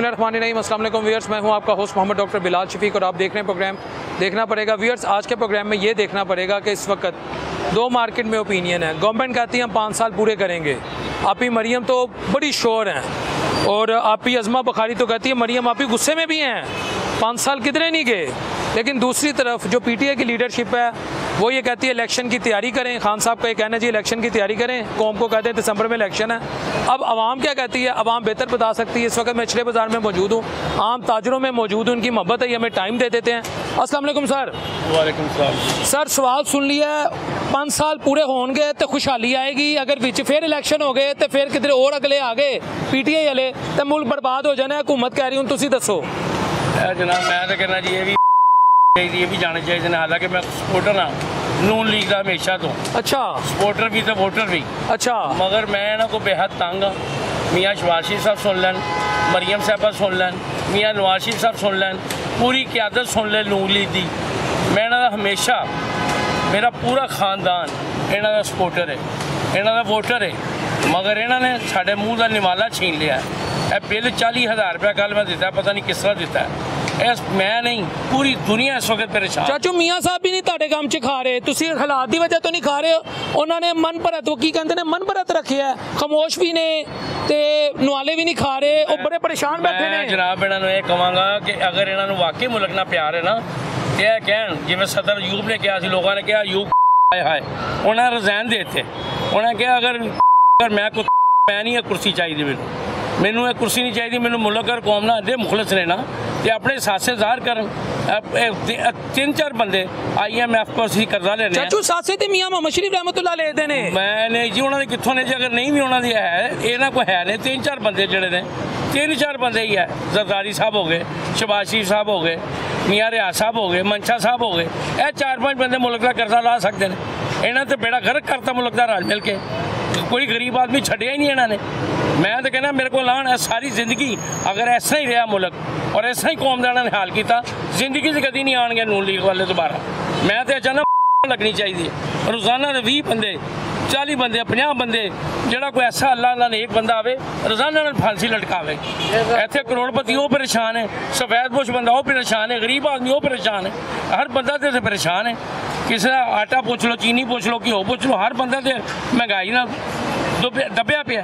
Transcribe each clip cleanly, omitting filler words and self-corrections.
बिस्मिल्लाहिर्रहमानिर्रहीम। अस्सलाम वालेकुम व्यूअर्स, मैं हूं आपका होस्ट मोहम्मद डॉक्टर बिलाल शफीक और आप देख रहे हैं प्रोग्राम देखना पड़ेगा। व्यूअर्स, आज के प्रोग्राम में ये देखना पड़ेगा कि इस वक्त दो मार्केट में ओपिनियन है। गवर्नमेंट कहती है हम 5 साल पूरे करेंगे, आपी मरियम तो बड़ी शोर हैं, और आपी अज़मा बुखारी तो कहती है मरियम आपी गुस्से में भी हैं, 5 साल किधरे नहीं गए। लेकिन दूसरी तरफ जो पीटीआई की लीडरशिप है वो ये कहती है इलेक्शन की तैयारी करें। खान साहब का ये कहना है जी इलेक्शन की तैयारी करें, कौम को कहते हैं दिसंबर में इलेक्शन है। अब आवाम क्या कहती है, आवाम बेहतर बता सकती है। इस वक्त मैं छड़े बाज़ार में मौजूद हूँ, आम ताजरों में मौजूद हूँ, उनकी मोहब्बत है, हमें टाइम दे देते हैं। अस्सलाम वालेकुम सर। वालेकुम सलाम सर, सवाल सुन लिया, 5 साल पूरे होंगे तो खुशहाली आएगी, अगर बीच फिर इलेक्शन हो गए तो फिर किधरे और अगले आ गए पीटीआई वाले तो मुल्क बर्बाद हो जाना। हुकूमत कह रही हूँ, तुसी दसो। जनाब मैं तो कहना जी ये भी जाना चाहिए। हालांकि मैं सपोर्टर हाँ नून लीग का हमेशा तो। अच्छा, सपोर्टर भी तो वोटर भी। अच्छा, मगर मैं ना को बेहद तंग हाँ। मियाँ शहबाज शरीफ साहब सुन लैन, मरियम साहबा सुन लैन, मियाँ नवाज शरीफ साहब सुन लैन, पूरी क्यादत सुन ले नून लीग की। मैं इन्हों हमेशा, मेरा पूरा खानदान इन्हों का सपोर्टर है, इन्हों का वोटर है, मगर इन्होंने साढ़े मूँह का निवाला छीन लिया। यह बिल 40,000 रुपया कल मैं दिता, पता नहीं किस तरह दिता है। मैं नहीं, पूरी दुनिया इस वक्त परेशान। चाचू मियाँ साहब भी नहीं ताड़े काम च खा रहे, तुसी हालात की वजह तो नहीं खा रहे हो। उन्होंने मन भरत, वो की कहते हैं मन भरत रखे है, खामोश भी ने ते नुआले भी नहीं खा रहे, वो बड़े परेशान बैठे ने। जनाब इन्होंने यह कहूँगा कि अगर इन्होंने वाकई मुल्क ना प्यार है ना, यह कहन जिवें सदर अयूब ने कहा, लोगों ने कहा अयूब हाय, उन्हें रिजाइन देते। उन्हें कहा अगर मैं नहीं कुर्सी चाहिए, मैनू ये कुर्सी नहीं चाहिए, मैनू मुल्क और कौम ना अद्धे मुखलस ने ना ते अपने सासे ज़ाहिर कर। 3-4 बंदे IMF को असीं कर्जा लेने। चाचू सासे ते मियां मोहम्मद शरीफ रहमतुल्लाह अलैह दे ने। मैंने जी उन्होंने कितों ने जी, अगर नहीं भी उन्होंने है इन्होंने को है नहीं। 3-4 बंदे जड़े ने, 3-4 बंदे ही है। जरदारी साहब हो गए, शहबाज शरीफ साहब हो गए, मियाँ रियाज साहब हो गए, मंशा साहब हो गए। यह 4-5 बंदे मुल्क का कर्जा ला सकते हैं। इन्होंने तो बेड़ा गर्क करता मुल्क का रल मिल के, कोई गरीब आदमी छड़िया ही नहीं इन्होंने। मैं तो कहना मेरे को लान है सारी जिंदगी, अगर ऐसा ही रहा मुल्क और ऐसा ही कौम का इन्होंने हाल किया, जिंदगी से कभी नहीं आएंगे नून लीग वाले दोबारा। मैं तो अचानक लगनी चाहिए रोजाना 20 बंदे, 40 बंदे, 50 बंदे, जोड़ा कोई ऐसा अल्लाह ने एक बंदा आवे रोजाना फांसी लटकावे। इतने करोड़पति वो परेशान है, सफेद पोश बंदा वो परेशान है, गरीब आदमी वो परेशान है, हर बंदा तो परेशान है। किसी का आटा पूछ लो, चीनी पूछ लो, घ्यो पूछ लो, हर बंदा तो महंगाई ना दबिया पिया।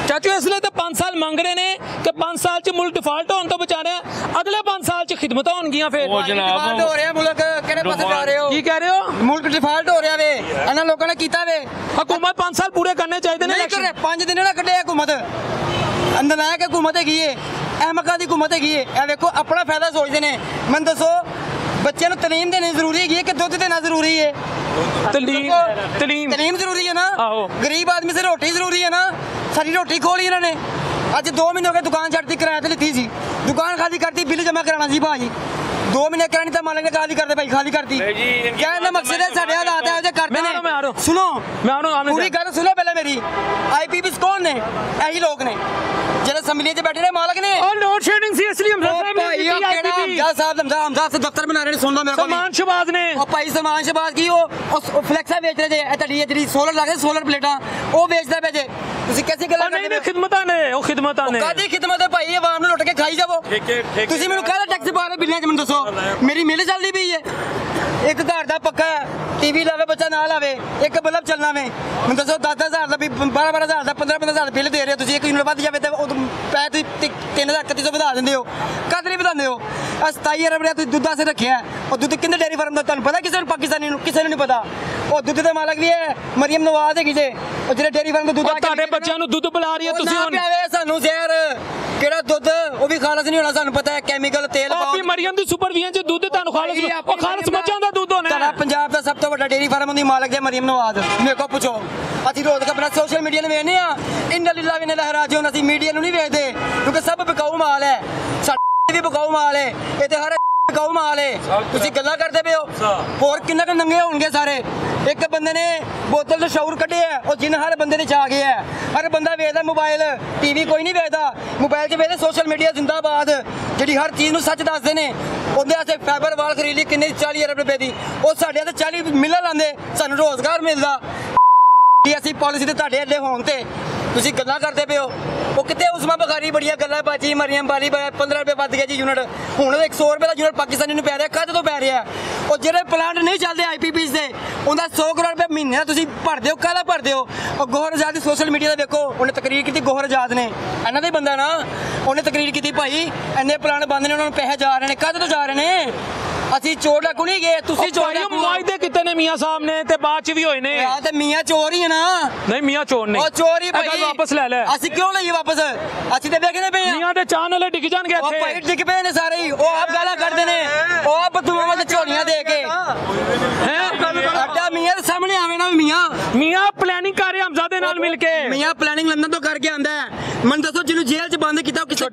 चाचू इसलिए तो 5 साल मांग रहे ने कि 5 साल च मुल्क डिफाल्ट होने तो बचा रहे हैं, अगले 5 साल च खिदमत होंगियां। फिर वो जनाब हो रहा मुल्क किहड़े पासे जा रहे हो? की कह रहे हो? मुल्क डिफाल्ट हो रहा वे, इन्हां लोकां ने कीता वे। हुकूमत 5 साल पूरे करने चाहिए ने। नहीं कर रहे, 5 दिन ना कड्डे हुकूमत, अंदनायक हुकूमत हैगी है, अहमका दी हुकूमत हैगी है। ए देखो अपना फायदा सोचते ने। मैं दसो बच्चों को तलीम देनी जरूरी है कि दुध देना जरूरी है? तलीम जरूरी है ना। गरीब आदमी से रोटी जरूरी है ना। सारी रोटी खोली इन्होंने। अज 2 महीने हो गए दुकान छड़ती, किराए ते लीती सी, दुकान खाली करती, बिल जमा कराना सी भाजी, 2 महीने करानी तो मालिक ने गाली करते भाई खाली करती। कहने मकसद है साढ़े हालात है करते हैं। सुनो पूरी गल सुनो पहले मेरी। IPPs कौन ने? यही लोग ने जेडे असम्बली च बैठे ने, मालिक ने। लोड शेडिंग सी इसलिए हमजा से दफ्तर बना रहे ने। सुन लो मेरे को, सलमान शहबाज ने भाई सलमान शहबाज की वो फ्लैक्सा बेच रहे थे, जी सोलर लगे, सोलर प्लेटा वो बेचता पे जे। ਤੁਸੀਂ कैसी गल करदे हो? खिदमतां ने, ਉਹ ਖਿਦਮਤਾਂ ਨੇ। ਕਾਦੀ ਖਿਦਮਤ ਹੈ ਭਾਈ? ਆਵਾਮ ਨੂੰ ਲੁੱਟ ਕੇ ਖਾਈ ਜਾਵੋ। ਤੁਸੀਂ ਮੈਨੂੰ ਕਾਹਦਾ ਟੈਕਸ ਪਾ ਰਹੇ ਬਿੱਲਾਂ 'ਚ? ਮੈਨੂੰ ਦੱਸੋ। ਮੇਰੀ ਮਿਲ ਚੱਲਦੀ ਪਈ ਹੈ, ਇੱਕ ਘਰ ਦਾ ਪੱਕਾ TV ਲਾਵੇ ਬੱਚਾ ਨਾ ਲਾਵੇ, ਇੱਕ ਬਲਬ ਚੱਲਣਾ ਵੇ। ਮੈਨੂੰ ਦੱਸੋ 10,000 ਦਾ ਵੀ 12,000 ਦਾ 15,000 ਬਿੱਲ ਦੇ ਰਹੇ ਹੋ ਤੁਸੀਂ। ਇੱਕ ਯੂਨਿਟ ਵੱਧ ਜਾਵੇ ਤਾਂ ਪੈਸੇ 3,000 ਵਧਾ ਦਿੰਦੇ ਹੋ। ਕਦ ਨਹੀਂ ਵਧਾਉਂਦੇ ਹੋ? 27 ਅਰਬ ਰੁਪਇਆ ਤੁਸੀਂ ਦੁੱਧ ਵਾਸਤੇ ਰੱਖਿਆ। ਉਹ ਦੁੱਧ ਕਿੰਨੇ ਡੇਅਰੀ ਫਾਰਮ ਦਾ ਤੁਹਾਨੂੰ ਪਤਾ? ਕਿਸੇ ਨੂੰ ਪਾਕਿਸਤਾਨੀ ਨੂੰ ਕਿਸੇ ਨੂੰ ਨਹੀਂ ਪਤਾ। ਉਹ ਦੁੱਧ ਦੇ ਮਾਲਕ ਵੀ ਹੈ ਮਰੀਮ ਨਵਾਜ਼ ਹੈਗੀ ਜੇ, ਉਹ ਜਿਹੜੇ ਡੇਅਰੀ ਫਾਰਮ ਦਾ ਦੁੱਧ ਤੁਹਾਡੇ ਬੱਚਿਆਂ ਨੂੰ ਦੁੱਧ ਪਿਲਾ ਰਹੀ ਹੈ ਤੁਸੀਂ। ਹੁਣ ਸਾਨੂੰ ਜ਼ਹਿਰ ਕਿਹੜਾ ਦੁੱਧ ਉਹ ਵੀ ਖਾਲਸ ਨਹੀਂ ਹੋਣਾ, ਸਾਨੂੰ ਪਤਾ ਹੈ ਕੈਮੀਕਲ ਤੇਲ ਪਾਓ। ਆਪੀ ਮਰੀਮ ਦੀ ਸੁਪਰ ਵੀਆਂ ਚ ਦੁੱਧ ਤੁਹਾਨੂੰ ਖਾਲਸ, ਉਹ ਖਾਲਸ ਬੱਚਿਆਂ ਦਾ ਦੁੱਧ ਹੋਣਾ। ਤੁਹਾਡਾ ਪੰਜਾਬ ਦਾ ਸਭ ਤੋਂ ਵੱਡਾ ਡੇਅਰੀ ਫਾਰਮ ਦੀ ਮਾਲਕ ਹੈ ਮਰੀਮ ਨਵਾਜ਼। ਮੇਰੇ ਕੋਲ ਪੁੱਛੋ। ਅਸੀਂ ਰੋਜ਼ ਆਪਣਾ ਸੋਸ਼ਲ ਮੀਡੀਆ ਨੂੰ ਵੇਖਦੇ ਆ, ਇੰਨਾ ਲੀਲਾ ਵੀ ਨਾ ਰਾਜੋਂ। ਅਸੀਂ ਮੀਡੀਆ ਨੂੰ ਨਹੀਂ ਵੇਖਦੇ ਕਿਉਂਕਿ ਸਭ ਬਿਕਾਊ ਮਾਲ ਹੈ, ਸਾਡਾ ਵੀ ਬਿਕਾਊ ਮਾਲ ਹੈ, ਇਹ ਤੇ ਹਰ ਬਿਕਾਊ ਮਾਲ ਹੈ। ਤੁਸੀਂ ਗੱਲਾਂ ਕਰਦੇ ਪਏ ਹੋ, ਹੋਰ ਕਿੰਨਾ ਕੁ ਨੰਗੇ ਹੋਣਗੇ ਸਾਰੇ। एक बंदे ने बोतल तो शौर कटे है, और जिन हर बंदे ने छा गया है। हर बंदा वेचदा मोबाइल, TV कोई नहीं वेचदा। मोबाइल च वेचदे सोशल मीडिया जिंदाबाद, जी हर चीज़ में सच दसते हैं। उन्हें फाइबर वाल खरीद ली किन्ने 40 अरब रुपए की, वो साढ़े 40 मिलर लाते, सानू रोजगार मिलता। असी पॉलिसी तो तुहाडे अड्डे होण ते तुसीं गल्लां करदे पे हो। ਉਹ ਕਿਤੇ ਉਸਮਾ ਬਖਾਰੀ ਬੜੀਆਂ ਗੱਲਾਂ ਬਾਜੀ ਮਰੀਮ ਬਾਲੀ 15 ਰੁਪਏ ਵੱਧ ਗਿਆ ਜੀ ਯੂਨਿਟ, ਹੁਣ 100 ਰੁਪਏ ਦਾ ਯੂਨਿਟ ਪਾਕਿਸਤਾਨੀ ਨੂੰ ਪੈ ਰਿਹਾ, ਕਦ ਤੋਂ ਪੈ ਰਿਹਾ? ਉਹ ਜਿਹੜੇ ਪਲਾਂਟ ਨਹੀਂ ਚੱਲਦੇ IPPs ਦੇ, ਉਹਦਾ 100 ਕਰੋੜ ਰੁਪਏ ਮਹੀਨੇ ਦਾ ਤੁਸੀਂ ਭਰਦੇ ਹੋ, ਕਾਹਦਾ ਭਰਦੇ ਹੋ? ਉਹ ਗੌਹਰ ਆਜ਼ਾਦ ਦੀ ਸੋਸ਼ਲ ਮੀਡੀਆ ਦਾ ਵੇਖੋ, ਉਹਨੇ ਤਕਰੀਰ ਕੀਤੀ, ਗੌਹਰ ਆਜ਼ਾਦ ਨੇ ਇਹਨਾਂ ਦਾ ਹੀ ਬੰਦਾ ਨਾ, ਉਹਨੇ ਤਕਰੀਰ ਕੀਤੀ ਭਾਈ ਇੰਨੇ ਪਲਾਂਟ ਬੰਦ ਨੇ, ਉਹਨਾਂ ਨੂੰ ਪੈਸੇ ਜਾ ਰਹੇ ਨੇ, ਕਦ ਤੋਂ ਜਾ ਰਹੇ ਨੇ? ਅਸੀਂ ਚੋਰ ਡਾਕੂ ਨਹੀਂ ਗਏ, ਤੁਸੀਂ ਚੋਰ ਡਾਕੂ ਮੁਆਇਦੇ ਕੀਤੇ ਨੇ ਮੀਆਂ ਸਾਹਿਬ ਨੇ ਤੇ ਬਾਅਦ ਚ ਵੀ ਹੋਏ ਨੇ। ਆ ਤੇ ਮੀਆਂ ਚੋਰ ਹੀ ਹੈ ਨਾ। ਨਹੀਂ ਮੀਆਂ ਚੋਰ ਨਹੀਂ, ਉਹ ਚੋਰ ਹੀ ਭਾਈ, ਵਾਪਸ ਲੈ ਲੈ। ਅਸੀਂ ਕਿਉਂ ਲਈਏ ਵਾਪਸ? ਅਸੀਂ ਤੇ ਵੇਖਦੇ ਪਏ ਆ ਮੀਆਂ ਦੇ ਚਾਹਣ ਵਾਲੇ ਡਿੱਗ ਜਾਣਗੇ ਉਹ ਇੱਥੇ। ਭਾਈ ਡਿੱਗ ਪਏ ਨੇ ਸਾਰੇ ਹੀ, ਉਹ ਆਪ ਗਾਲਾਂ ਕੱਢਦੇ ਨੇ, ਉਹ ਆਪ ਬਦੂਆਂ ਤੇ ਝੋਲੀਆਂ ਦੇ ਕੇ ਅੱਡਾ ਮੀਆਂ ਦੇ ਸਾਹਮਣੇ ਆਵੇ ਨਾ। ਮੀਆਂ ਪਲੈਨਿੰਗ ਕਰ ਰਿਹਾ ਹਮਜ਼ਾ ਨਾਲ ਮਿਲ ਕੇ। ਮੀਆਂ ਪਲੈਨਿੰਗ ਲੰਡਨ ਤੋਂ ਕਰਕੇ ਆਂਦਾ ਹੈ। ਮੈਨੂੰ ਦੱਸੋ ਜਿਹਨੂੰ ਜੇਲ੍ਹ 'ਚ ਬੰਦ ਕੀਤਾ ਕਿਸੇ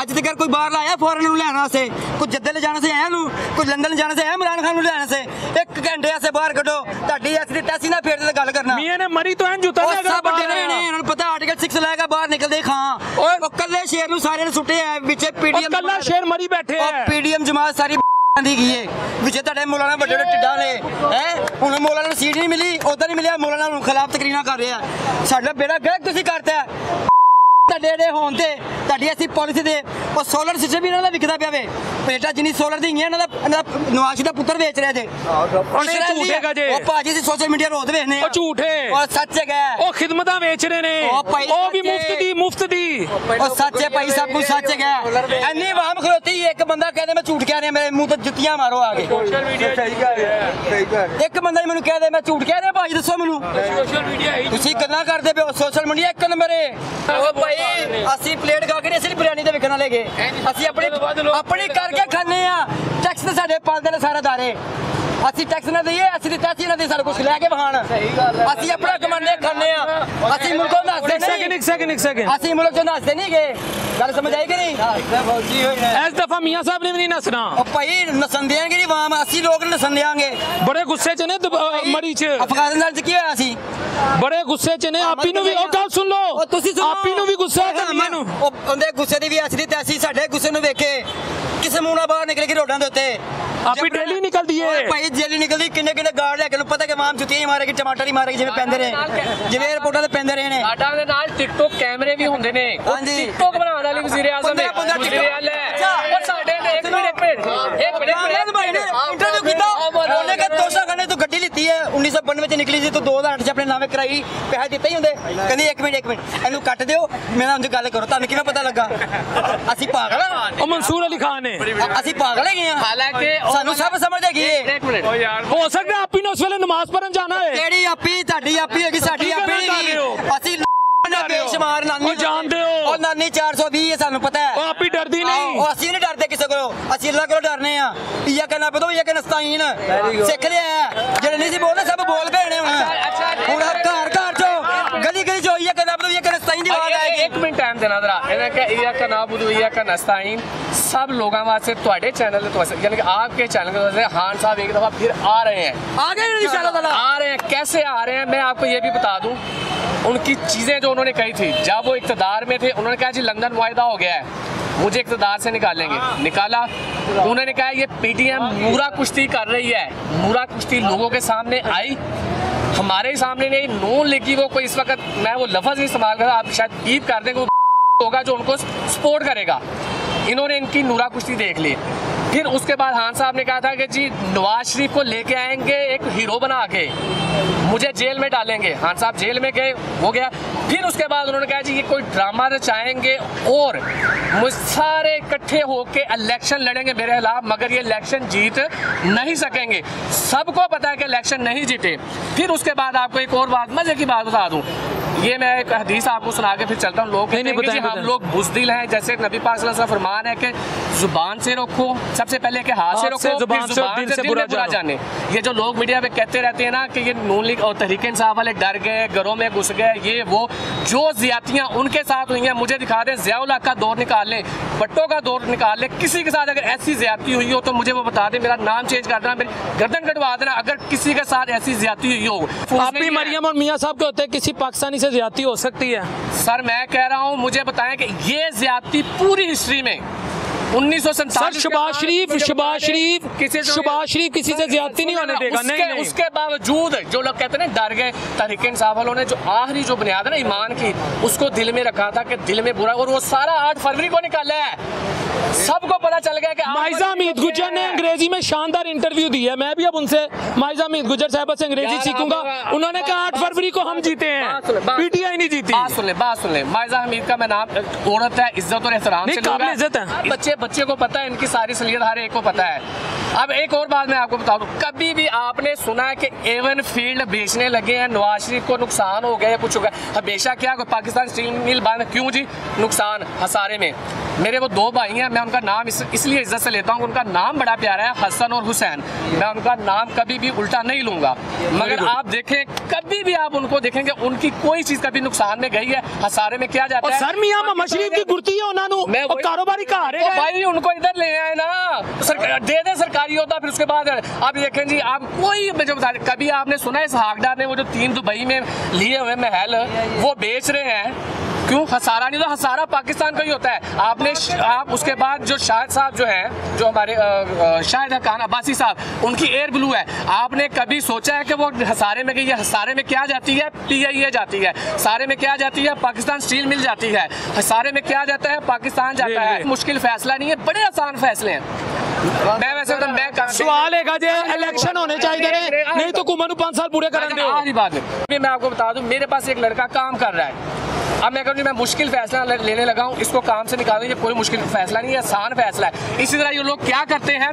ਅੱਜ ਤੱਕ ਕੋਈ ਬਾਹਰ ਲਾਇਆ ਫੋਰਨ ਨੂੰ ਲੈਣ ਵਾਸਤੇ, ਕੋਈ ਜੱਦੇ ਲੈ ਜਾਣਾ ਸੀ ਐ ਨੂੰ, ਕੋਈ ਲੰਡਨ ਜਾਣਾ ਸੀ ਐ ਇਮਰਾਨ ਖਾਨ ਨੂੰ ਲੈਣਾ ਸੀ, 1 ਘੰਟੇ ਵਾਸਤੇ ਬਾਹਰ ਕੱਢੋ, ਤੁਹਾਡੀ ਐਸੀ ਟੈਸੀ ਨਾ ਫੇਰ ਤੇ ਗੱਲ ਕਰਨਾ। ਮੀਆਂ ਨੇ ਮਰੀ ਤੋਂ ਐਂ ਜੁੱਤਾ ਉਹ ਸਭ ਵੱਡੇ ਨੇ, ਇਹਨਾਂ ਨੂੰ ਪਤਾ ਆਰਟੀਕਲ 6 ਲੈ ਕੇ ਬਾਹਰ ਨਿਕਲਦੇ ਖਾਂ। ਉਹ ਕੱਲੇ ਸ਼ੇਰ ਨੂੰ ਸਾਰਿਆਂ ਨੂੰ ਸੁੱਟੇ ਆ ਵਿੱਚ PDM, ਕੱਲਾ ਸ਼ੇਰ ਮਰੀ ਬੈਠੇ ਆ। PDM ਜਮਾਤ ਸਾਰੀ ਦੀ ਗਈ ਏ ਵਿੱਚ ਤੁਹਾਡੇ ਮੌਲਾਨਾ ਵੱਡੇ ਵੱਡੇ ਟਿੱਡਾਂ ਨੇ ਹੈ। ਹੁਣ ਮੌਲਾਨਾ ਨੂੰ ਸੀਟ ਨਹੀਂ ਮਿਲੀ, ਉਧਰ ਨਹੀਂ ਮਿਲਿਆ, ਮੌਲਾਨਾ ਨੂੰ ਖਿਲਾਫ ਤਕਰੀਰਾਂ ਕਰ ਰਿਹਾ। ਸਾਡਾ ਬੇੜਾ ਗਲਤ ਤੁਸੀਂ ਕਰਤਾ ਤੁਹਾਡੇ ਹੋਣ ਤੇ, ਤੁਹਾਡੀ ਅਸੀਂ ਪਾਲਿਸੀ ਦੇ। ਉਹ ਸੋਲਰ ਸਿਸਟਮ ਵੀ ਇਹਨਾਂ ਦਾ ਵਿਕਦਾ ਪਿਆ ਵੇ, ਪਲੇਟਾਂ ਜਿੰਨੀ ਸੋਲਰ ਦੀਆਂ ਇਹਨਾਂ ਦਾ ਨਵਾਜ਼ ਦਾ ਪੁੱਤਰ ਵੇਚ ਰਿਹਾ ਜੇ। ਝੂਠੇਗਾ ਜੇ ਉਹ ਭਾਜੀ ਅਸੀਂ ਸੋਸ਼ਲ ਮੀਡੀਆ ਰੋਜ਼ ਵੇਖਨੇ ਆ, ਉਹ ਝੂਠੇ ਉਹ ਸੱਚ ਹੈਗਾ। ਉਹ ਖਿਦਮਤਾਂ ਵੇਚ ਰਹੇ ਨੇ, ਉਹ ਵੀ ਮੁਫਤ ਦੀ। ਉਹ ਸੱਚ ਹੈ ਭਾਈ, ਸਭ ਕੁਝ ਸੱਚ ਹੈਗਾ। ਇੰਨੀ ਆਵਾਮ ਖਲੋਤੀ, ਇੱਕ ਬੰਦਾ ਕਹਿੰਦੇ ਮੈਂ ਝੂਠ ਕਹਿ ਰਿਹਾ, ਮੇਰੇ ਮੂੰਹ ਤੇ ਜੁੱਤੀਆਂ ਮਾਰੋ ਆ ਕੇ। ਸੋਸ਼ਲ ਮੀਡੀਆ ਸਹੀ ਕਹਿ ਰਿਹਾ, ਇੱਕ ਬੰਦਾ ਮੈਨੂੰ ਕਹਿ ਦੇ ਮੈਂ ਝੂਠ ਕਹਿ ਰਿਹਾ, ਭਾਈ ਦੱਸੋ ਮੈਨੂੰ। ਸੋਸ਼ਲ ਮੀਡੀਆ ਤੁਸੀਂ ਗੱਲਾਂ ਕਰਦੇ ਪਿਓ, ਸੋਸ਼ਲ ਮੀਡੀਆ 1 ਨੰਬਰ ਏ। ਉਹ ਭਾਈ ਅਸੀਂ ਪਲੇਟ ਖਾ ਕੇ ਅਸੀਂ ਬਿਰਿਆਨੀ ਤੇ ਵਿਕਣ ਵਾਲੇ ਗਏ, ਅਸੀਂ ਆਪਣੀ ਕਰਕੇ ਖਾਂਦੇ ਆ। ਟੈਕਸ ਤੇ ਸਾਡੇ ਪਾਲਦੇ ਨੇ ਸਾਰੇ ਦਾਰੇ, ਅਸੀਂ ਟੈਕਸ ਨਾ ਦਈਏ, ਅਸੀਂ ਦਿੱਤਾ ਸੀ ਇਹਨਾਂ ਦੇ ਸਾਰਾ ਕੁਝ ਲੈ ਕੇ ਵਹਾਣ। ਅਸੀਂ ਆਪਣਾ ਕਮਾਉਂਦੇ ਖਾਂਦੇ ਆ, ਅਸੀਂ ਮੁਲਕੋਂ ਦੱਸਦੇ ਨਹੀਂ। ਇੱਕ ਸੈਕਿੰਡ ਅਸੀਂ ਮੁਲਕ ਚੋਂ ਦੱਸਦੇ ਨਹੀਂ ਗਏ, ਗੱਲ ਸਮਝ ਆਈ ਕਿ ਨਹੀਂ? ਇਸ ਦਫਾ ਮੀਆਂ ਸਾਹਿਬ ਨੇ ਵੀ ਨਹੀਂ ਨਸਣਾ। ਉਹ ਭਾਈ ਨਸਣ ਦਿਆਂਗੇ ਨਹੀਂ ਵਾਮ, ਅਸੀਂ ਲੋਕ ਨਸਣ ਦਿਆਂਗੇ। ਬੜੇ ਗੁੱਸੇ ਚ ਨੇ ਮਰੀ ਚ। ਅਫਗਾਨਿਸਤਾਨ ਚ ਕੀ ਹੋਇਆ ਸੀ? ਬੜੇ ਗੁੱਸੇ ਚ ਨੇ। ਆਪੀ ਨੂੰ ਵੀ ਉਹ ਗੱਲ ਸੁਣ ਲਓ, ਤੁਸੀਂ ਆਪੀ ਨੂੰ ਵੀ ਗੁੱਸਾ ਹੈ ਮੈਨੂੰ। ਉਹਦੇ ਗੁੱਸੇ ਦੀ ਵੀ ਅਸਲੀ ਤੇ ਅਸੀਂ ਸਾਡੇ ਗੁੱਸੇ ਨੂੰ ਵੇਖੇ ਕਿਸੇ ਮੂੰਹ ਨਾਲ ਬਾਹਰ ਨਿਕਲ ਕੇ ਰੋਡਾਂ ਦੇ ਉੱਤੇ। ਆਪੀ ਡੇਲੀ ਨਿਕਲਦੀ ਏ ਭਾਈ, ਜੇਲੀ ਨਿਕਲਦੀ, ਕਿੰਨੇ ਗਾਰਡ ਲੈ ਕੇ ਨੂੰ ਪਤਾ ਕਿ ਮਾਮ ਜੁੱਤੀਆਂ ਹੀ ਮਾਰੇਗੀ, ਟਮਾਟਰ ਹੀ ਮਾਰੇਗੀ, ਜਿਵੇਂ ਪੈਂਦੇ ਰਹੇ, ਜਿਵੇਂ 에어ਪੋਰਟਾਂ ਤੇ ਪੈਂਦੇ ਰਹੇ ਨੇ। ਸਾਡਾ ਦੇ ਨਾਲ ਟਿਕਟੋਕ ਕੈਮਰੇ ਵੀ ਹੁੰਦੇ ਨੇ। ਹਾਂਜੀ, ਟਿਕਟੋਕ ਬਣਾਉਣ ਵਾਲੀ ਵਜ਼ੀਰ ਆਜ਼ਮ ਨੇ, ਵਜ਼ੀਰ ਆਲਾ ਹੈ। ਉਹ ਸਾਡੇ ਨੇ ਇੱਕ ਮਿੰਟ ਭਾਈ ਨੇ ਇੰਟਰਵਿਊ ਕੀਤਾ, ਉਹਨੇ ਕਿ ਤੋਸ਼ਾ ਖਾਨੇ ਤੋਂ ਗੱਡੀ ਲਿੱਤੀ ਹੈ 1992 ਚ ਨਿਕਲੀ ਸੀ, ਤੂੰ 2008 ਚ ਆਪਣੇ ਨਾਮੇ ਕਰਾਈ, ਪੈਸੇ ਦਿੱਤੇ ਹੀ ਹੁੰਦੇ। ਕਹਿੰਦੀ ਇੱਕ ਮਿੰਟ ਇਹਨੂੰ ਕੱਟ ਦਿਓ, ਮੇਰੇ ਨਾਲ ਗੱਲ ਕਰੋ। ਤੁਹਾਨੂੰ ਕਿਵੇਂ ਪਤਾ ਲੱਗਾ? ਅਸੀਂ ਪਾਗਲ ਆ? ਉਹ ਮਨਸੂਰ ਅਲੀ ਖਾਨ ਨੇ। ਅਸੀਂ ਪਾਗਲ ਹੈਗੇ ਆ? ਹਾਲਾਂਕਿ ਸਾਨੂੰ ਸਭ ਸਮਝ ਹੈਗੀ ਏ। ਇੱਕ ਮਿੰਟ ਹੋ ਸਕਦਾ ਆਪੀ ਨੇ ਉਸ ਵੇਲੇ ਨਮਾਜ਼ ਪੜਨ ਜਾਣਾ ਹੈ। ਕਿਹੜੀ ਆਪੀ? ਤੁਹਾਡੀ ਆਪੀ ਹੈਗੀ, ਸਾਡੀ ਆਪੀ ਨਹੀਂ। ਅਸੀਂ ਬੇਸ਼ੁਮਾਰ ਨਾਨੀ ਜਾਣਦੇ ਹੋ, ਉਹ ਨਾਨੀ 420 ਹੈ, ਸਾਨੂੰ ਪਤਾ ਹੈ। ਉਹ ਆਪੀ ਡਰਦੀ ਨਹੀਂ। ਉਹ ਅਸੀਂ ਨਹੀਂ ਡਰਦੇ ਕਿਸੇ ਕੋਲੋਂ, ਅਸੀਂ ਅੱਲਾਹ ਕੋਲੋਂ ਡਰਨੇ ਆ। ਇਹ ਕਹਿਣਾ ਪਤਾ ਇਹ ਕਹਿਣਾ ਸਤਾਈਨ ਸਿੱਖ ਲਿਆ, ਜਿਹੜੇ ਨਹੀਂ ਸੀ ਬੋਲਦੇ ਸਭ ਬੋਲ ਪਏ ਨੇ। ਹੁਣ ਘਰ ਚੋਂ ਗਲੀ ਚੋਂ ਇਹ ਕਹਿਣਾ ਪਤਾ ਇਹ ਕਹਿਣਾ ਸਤਾਈਨ ਦੀ ਆਵਾਜ਼ ਆਏਗੀ। ਇੱਕ ਮਿੰਟ ਟਾਈਮ ਦੇਣਾ ਜ਼ਰਾ। ਇਹਨਾਂ ਕਿ ਇਯਾਕਾ ਨਾਬੁਦੂ ਇਯਾਕਾ ਨਸਤਾਈਨ सब लोगों वास्ते ਤੁਹਾਡੇ चैनल तो यानी कि आपके चैनल के वजह से खान साहब एक दफ़ा फिर आ रहे हैं, आ गए इंशाल्लाह। आ रहे हैं, कैसे आ रहे हैं मैं आपको ये भी बता दूं। उनकी चीज़ें जो उन्होंने कही थी जब वो इक़्तिदार में थे, उन्होंने कहा जी लंदन मुआहदा हो गया है, मुझे इक़्तिदार से निकालेंगे। निकाला, उन्होंने कहा ये PTM मूरा कुश्ती कर रही है। मूरा कुश्ती लोगों के सामने आई, हमारे सामने नहीं। नून लीग को कोई इस वक्त मैं वो लफ्ज़ नहीं इस्तेमाल कर, आप शायद कीप कर दें, होगा जो उनको सपोर्ट करेगा। इन्होंने इनकी नूरा कुश्ती देख ली। फिर उसके बाद खान साहब ने कहा था कि जी नवाज शरीफ को लेके आएंगे एक हीरो बना के, मुझे जेल में डालेंगे। खान साहब जेल में गए, हो गया। फिर उसके बाद उन्होंने कहा जी ये कोई ड्रामा रचाएंगे और मुझ सारे इकट्ठे होके इलेक्शन लड़ेंगे मेरे खिलाफ, मगर ये इलेक्शन जीत नहीं सकेंगे। सबको पता है कि इलेक्शन नहीं जीते। फिर उसके बाद आपको एक और बात, मजे की बात बता दूं, ये मैं एक हदीस आपको सुना के फिर चलता हूँ। लोग कहते हैं कि हम लोग बुज़दिल हैं, जैसे नबी पाक सल्लल्लाहु अलैहि वसल्लम फरमान है कि जुबान से रोको, सबसे पहले कि हाथ से रोको, फिर जुबान से दिल में बुरा जाने। ये जो लोग मीडिया पे कहते रहते हैं ना कि ये नून लीग और तहरीक इंसाफ वाले डर गए, घरों में घुस गए, ये वो, जो ज्यादतियाँ उनके साथ हुई हैं मुझे दिखा दें। ज़िया-उल हक का दौर निकाल लें, भट्टो का दौर निकाल लें, किसी के साथ अगर ऐसी ज्यादती हुई हो तो मुझे वो बता दें, मेरा नाम चेंज कर देना, मेरी गर्दन कटवा देना अगर किसी के साथ ऐसी ज्यादती हुई हो। आप भी मरियम और मियाँ साहब के होते हैं, किसी पाकिस्तानी से ज्यादती हो सकती है? सर मैं कह रहा हूँ, मुझे बताएं कि ये ज्यादती पूरी हिस्ट्री में 1947 सर शहबाज शरीफ किसी से ज्यादती नहीं होने देगा। नहीं उसके बावजूद जो लोग कहते हैं ना डर गए, तहरीक इंसाफ वालों ने जो आखिरी जो बुनियाद है ना ईमान की, उसको दिल में रखा था कि दिल में बुरा, और वो सारा 8 फरवरी को निकाला है। सबको पता चल गया कि माइजा हमीद गुजर ने अंग्रेजी में शानदार इंटरव्यू दी है। मैं भी अब उनसे माइजा हमीद गुजर साहब से अंग्रेजी सीखूंगा। उन्होंने कहा 8 फरवरी को हम जीते हैं, पीटीआई नहीं जीती। बात सुन ले, माइजा हमीद का मैं नाम, औरत है, इज्जत और एहतराम से काबिल इज्जत है। बच्चे को पता है, इनकी सारी सलीयत हर एक को पता है। अब एक और बात मैं आपको बता दूं, कभी भी आपने सुना है कि एवन फील्ड बेचने लगे हैं, नवाज शरीफ को नुकसान हो गया या कुछ हो गया? हमेशा क्या पाकिस्तान स्टील मिल बंद, क्यों जी? नुकसान हसारे में। मेरे वो 2 भाई हैं, मैं उनका नाम इसलिए इज्जत से लेता हूँ, उनका नाम बड़ा प्यारा है, हसन और हुसैन। मैं उनका नाम कभी भी उल्टा नहीं लूंगा, मगर आप देखें, कभी भी आप उनको देखेंगे उनकी कोई चीज कभी नुकसान में गई है, हसारे में क्या जाता है। सर मियां मोहम्मद शरीफ की गुर्ती है उन्होंने और कारोबारी का आ रहे हैं भाई, उनको इधर ले आए ना, सरकार दे दे सरकारी होता, फिर उसके बाद आप देखें जी, आप कोई कभी आपने सुना है इसहाकडार ने वो जो 3 दुबई में लिए हुए महल वो बेच रहे हैं? क्यों? हसारा नहीं, तो हसारा पाकिस्तान का ही होता है। आप उसके बाद जो शाहिद साहब जो है, जो हमारे शाहिद खान अब्बासी साहब, उनकी एयर ब्लू है। आपने कभी सोचा है कि वो हसारे में गई है? हसारे में क्या जाती है? PIA जाती है। सारे में क्या जाती है? पाकिस्तान स्टील मिल जाती है। हसारे में क्या जाता है? पाकिस्तान जाता है। मुश्किल फैसला नहीं है, बड़े आसान फैसले हैं। मैं वैसे सवाल है इलेक्शन होने चाहिए, नहीं तो कुमार 5 साल पूरे करेंगे। आखिरी बात है, मैं आपको बता दूं, मेरे पास एक लड़का काम कर रहा है। अब मैं कहूँ मैं मुश्किल फैसला लेने लगा हूँ, इसको काम से निकालने, ये कोई मुश्किल फैसला नहीं है, आसान फैसला है। इसी तरह ये लोग क्या करते हैं,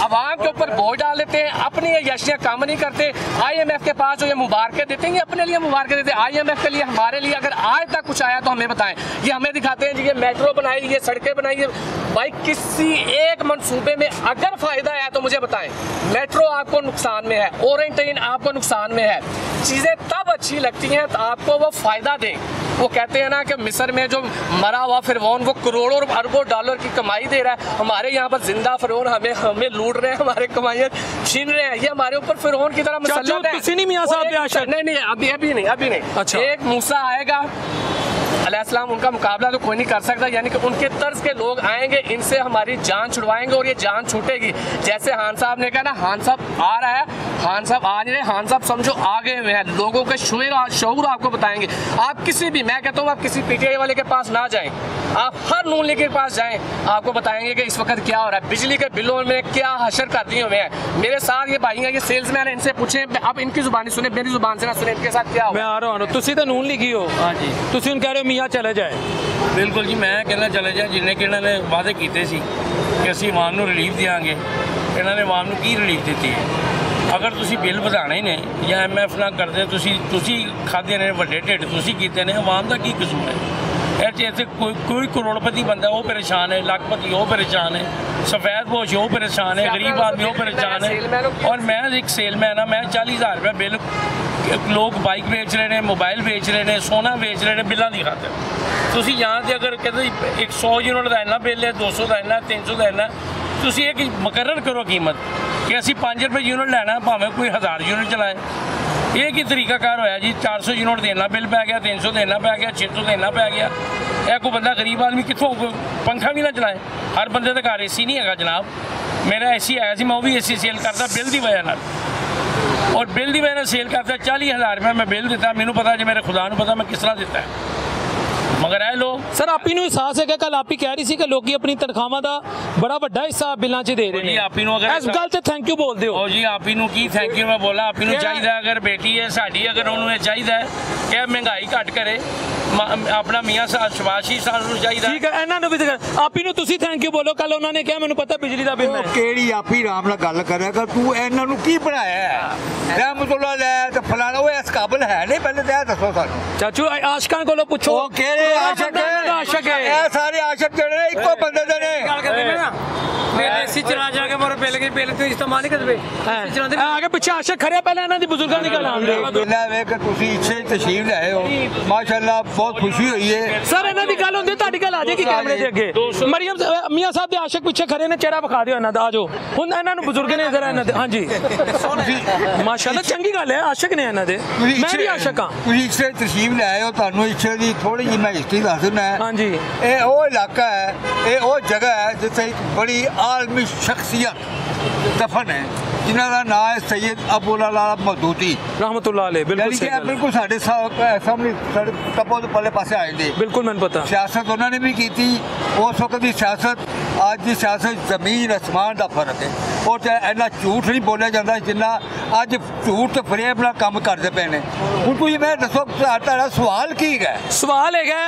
अवाम के ऊपर बोझ डाल देते हैं, अपनी यशियाँ काम नहीं करते। IMF के पास जो ये मुबारकें देते हैं, ये अपने लिए मुबारकें देते हैं। IMF के लिए, हमारे लिए अगर आज तक कुछ आया तो हमें बताएं। ये हमें दिखाते हैं जी, ये मेट्रो बनाई, ये सड़कें बनाई। भाई किसी एक मनसूबे में अगर फायदा है तो मुझे बताएं। मेट्रो आपको नुकसान में है, ओरेंटाइन आपको नुकसान में है। चीजें तब अच्छी लगती हैं तो आपको वो फायदा दें। वो कहते हैं ना कि मिस्र में जो मरा हुआ फिरौन वो करोड़ों अरबों डॉलर की कमाई दे रहा है, हमारे यहाँ पर जिंदा फिरौन हमें लूट रहे हैं, हमारे कमाइयाँ छीन रहे हैं। ये हमारे ऊपर फिरौन की तरह मुसल्लत है। किसी नहीं मियां साहब नहीं, अभी नहीं। अच्छा। एक मूसा आएगा अलैहिस्सलाम, उनका मुकाबला तो कोई नहीं कर सकता, यानी कि उनके तर्ज के लोग आएंगे, इनसे हमारी जान छुड़वाएंगे और ये जान छूटेगी। जैसे खान साहब ने कहा ना, खान साहब आ रहा है, खान साहब आ नहीं रहे, खान साहब समझो आ गए हुए हैं। लोगों के शऊर आपको बताएंगे। आप किसी भी, मैं कहता हूँ आप किसी PTI वाले के पास ना जाएं, आप हर नून लीग के पास जाएं, आपको बताएंगे कि इस वक्त क्या हो रहा है, बिजली के बिलों में क्या हशर कर दिए हुए हैं। मेरे साथ ये भाई हैं, ये सेल्समैन है, इनसे पूछें, आप इनकी जुबानी सुने, मेरी जुबान से ना सुने, इनके साथ क्या हो। मैं आ रहा हूँ, तुसी तो नून लीगी हो। हाँ जी, तुसी कह रहे हो मियाँ चले जाए। बिल्कुल जी, मैं कहना चले जाए। जिन्हें कि इन्होंने वादे किए सी कि ਅਸੀਂ ਆਵਾਮ ਨੂੰ ਰਿਲੀਫ ਦੇਵਾਂਗੇ, ਇਹਨਾਂ ਨੇ ਆਵਾਮ ਨੂੰ ਕੀ ਰਿਲੀਫ ਦਿੱਤੀ ਹੈ? अगर तुसी बिल ਵਧਾਣੇ ने या MF ना करते, तुसी खाधे ने ਵੱਡੇ ਢਿੱਡ ਤੁਸੀਂ ਕੀਤੇ ਨੇ, आवाम ਦਾ ਕੀ ਕਸੂਰ है? ऐसे कोई करोड़पति बंदा वो परेशान है, लाखपति वो परेशान है, सफ़ेद पोश वो परेशान है, गरीब आदमी वो परेशान है। और मैं एक सेलमैन हाँ, मैं 40,000 रुपये बिल, लोग बाइक बेच रहे हैं, मोबाइल बेच रहे हैं, सोना बेच रहे हैं बिलों की खातर। तुसी यहाँ से अगर कहते 100 यूनिट का इन्ना बिल है, 200 का इन्ना, 300 का इन्ना, तुसी एक मुकर्रर करो कीमत कि असी 5 रुपये यूनिट लेना, भावें कोई 1000 यूनिट चलाए। ये की तरीकाकार होया जी? 400 यूनिट देना बिल पै गया, 300 देना पै गया, 600 देना पै गया। यह कोई बंदा गरीब आदमी कितों पंखा भी ना चलाए? हर बंदे के घर AC नहीं है जनाब। मेरा AC आया सी, मैं वो भी AC सेल करता बिल की वजह नाल, और बिल की वजह सेल करता 40,000 रुपये मैं बिल दिता। मैनू पता जी, मेरे खुदा नूं पता मैं किस तरह दिता है। मगर है लोग सर आप ही एहसास है कि कल आप ही कह रही सी कि लोग अपनी तनख्वाहों का बड़ा बड़ा हिस्सा बिलों च दे रहे हैं। आप ही अगर इस गल ते थैंक यू बोल दो जी। आप ही की थैंक यू मैं बोला, आप ही चाहिए अगर बेटी है साड़ी, अगर उन्होंने चाहिए कि महंगाई घट करे, अपना मियाँ साहब शहबाज शरीफ साहब चाहिए। ठीक है, इन्होंने भी आप ही तुसी थैंक यू बोलो। कल उन्होंने कहा मैंने पता बिजली का बिल है। केड़ी आप ही आराम नाल गल करे कर, तू इन्हां नूं की पढ़ाया है? रहमतुल्लाह ले ते फलाना, वो इस काबिल है नहीं? पहले तो दसो सानू। चाचू आशिकां कोलों पुछो, ओ केड़े आशिक है? ये सारे आशिक जेड़े इको बंदे दे ने। AC चला जाके मोर बिल के बिल तो कमाल नहीं करते आगे पीछे आशक खड़े पहले इन्होंने बुजुर्गों की गल आंदे ਲੈ ਵੇ ਕਿ ਤੁਸੀਂ ਇੱਥੇ ਤਸ਼ਰੀਫ ਲੈ ਆਏ ਹੋ ਮਾਸ਼ਾਅੱਲਾ ਬਹੁਤ ਖੁਸ਼ੀ ਹੋਈ ਹੈ सर इन्हों की गल होंगी तुहाडी गल आ जाएगी कैमरे के अगे मरियम मियां साहब के आशक पीछे खड़े ने चेहरा विखा दिओ इन्हां दा आ जाओ हुण इन्हां नूं बुजुर्ग ने जरा इन्हां दे हां जी माशाअल्लाह चंगी गल है आशक ने इन्हां दे मैं भी आशक हां ਤੁਸੀਂ ਇੱਥੇ ਤਸ਼ਰੀਫ ਲੈ ਆਏ ਹੋ ਤੁਹਾਨੂੰ ਇੱਥੇ ਦੀ ਥੋੜੀ ਜਿਹੀ ਮੈਂ ਹਿਸਟਰੀ ਦੱਸ ਦਿੰਦਾ हाँ जी ਇਹ ਉਹ ਇਲਾਕਾ ਹੈ ਇਹ ਉਹ ਜਗ੍ਹਾ ਹੈ ਜਿੱਥੇ ਇੱਕ ਬੜੀ ਆਲਮੀ ਸ਼ਖਸੀਅਤ ਦਫਨ ਹੈ ਜਿਨ੍ਹਾਂ ਦਾ ਨਾਮ ਹੈ ਸੈयद ਅਬੂਲ ਅਲਾ ਮੌਦੂਦੀ रहमतुल्लाह अलैह बिल्कुल ਯਾਨੀ ਕਿ सही ਇਹ गल ਬਿਲकुल ਸਾਡੇ ਸਾਹਮਣੇ ਸਾਡੇ ਟੱਪੋ ਦੇ ਪੱਲੇ ਪਾਸੇ ਆਏ ਨੇ बिल्कुल मैंने पता ਸਿਆਸਤ ਉਹਨਾਂ ਨੇ ਵੀ ਕੀਤੀ ਉਸ ਵਕਤ ਦੀ ਸਿਆਸਤ ਅੱਜ ਦੀ ਸਿਆਸਤ ਜ਼ਮੀਨ ਅਸਮਾਨ ਦਾ ਫਰਕ ਹੈ ਉਹ ਤੇ ਇੰਨਾ ਝੂਠ ਨਹੀਂ ਬੋਲਿਆ ਜਾਂਦਾ ਜਿੰਨਾ ਅੱਜ ਝੂਠ ਤੇ ਫਰੇਬ ਨਾਲ ਕੰਮ ਕਰਦੇ ਪਏ ਨੇ ਹੁਣ ਤੁਸੀਂ ਮੈਂ ਦੱਸੋ ਤੁਹਾਡਾ ਸਵਾਲ ਕੀ ਹੈ सवाल है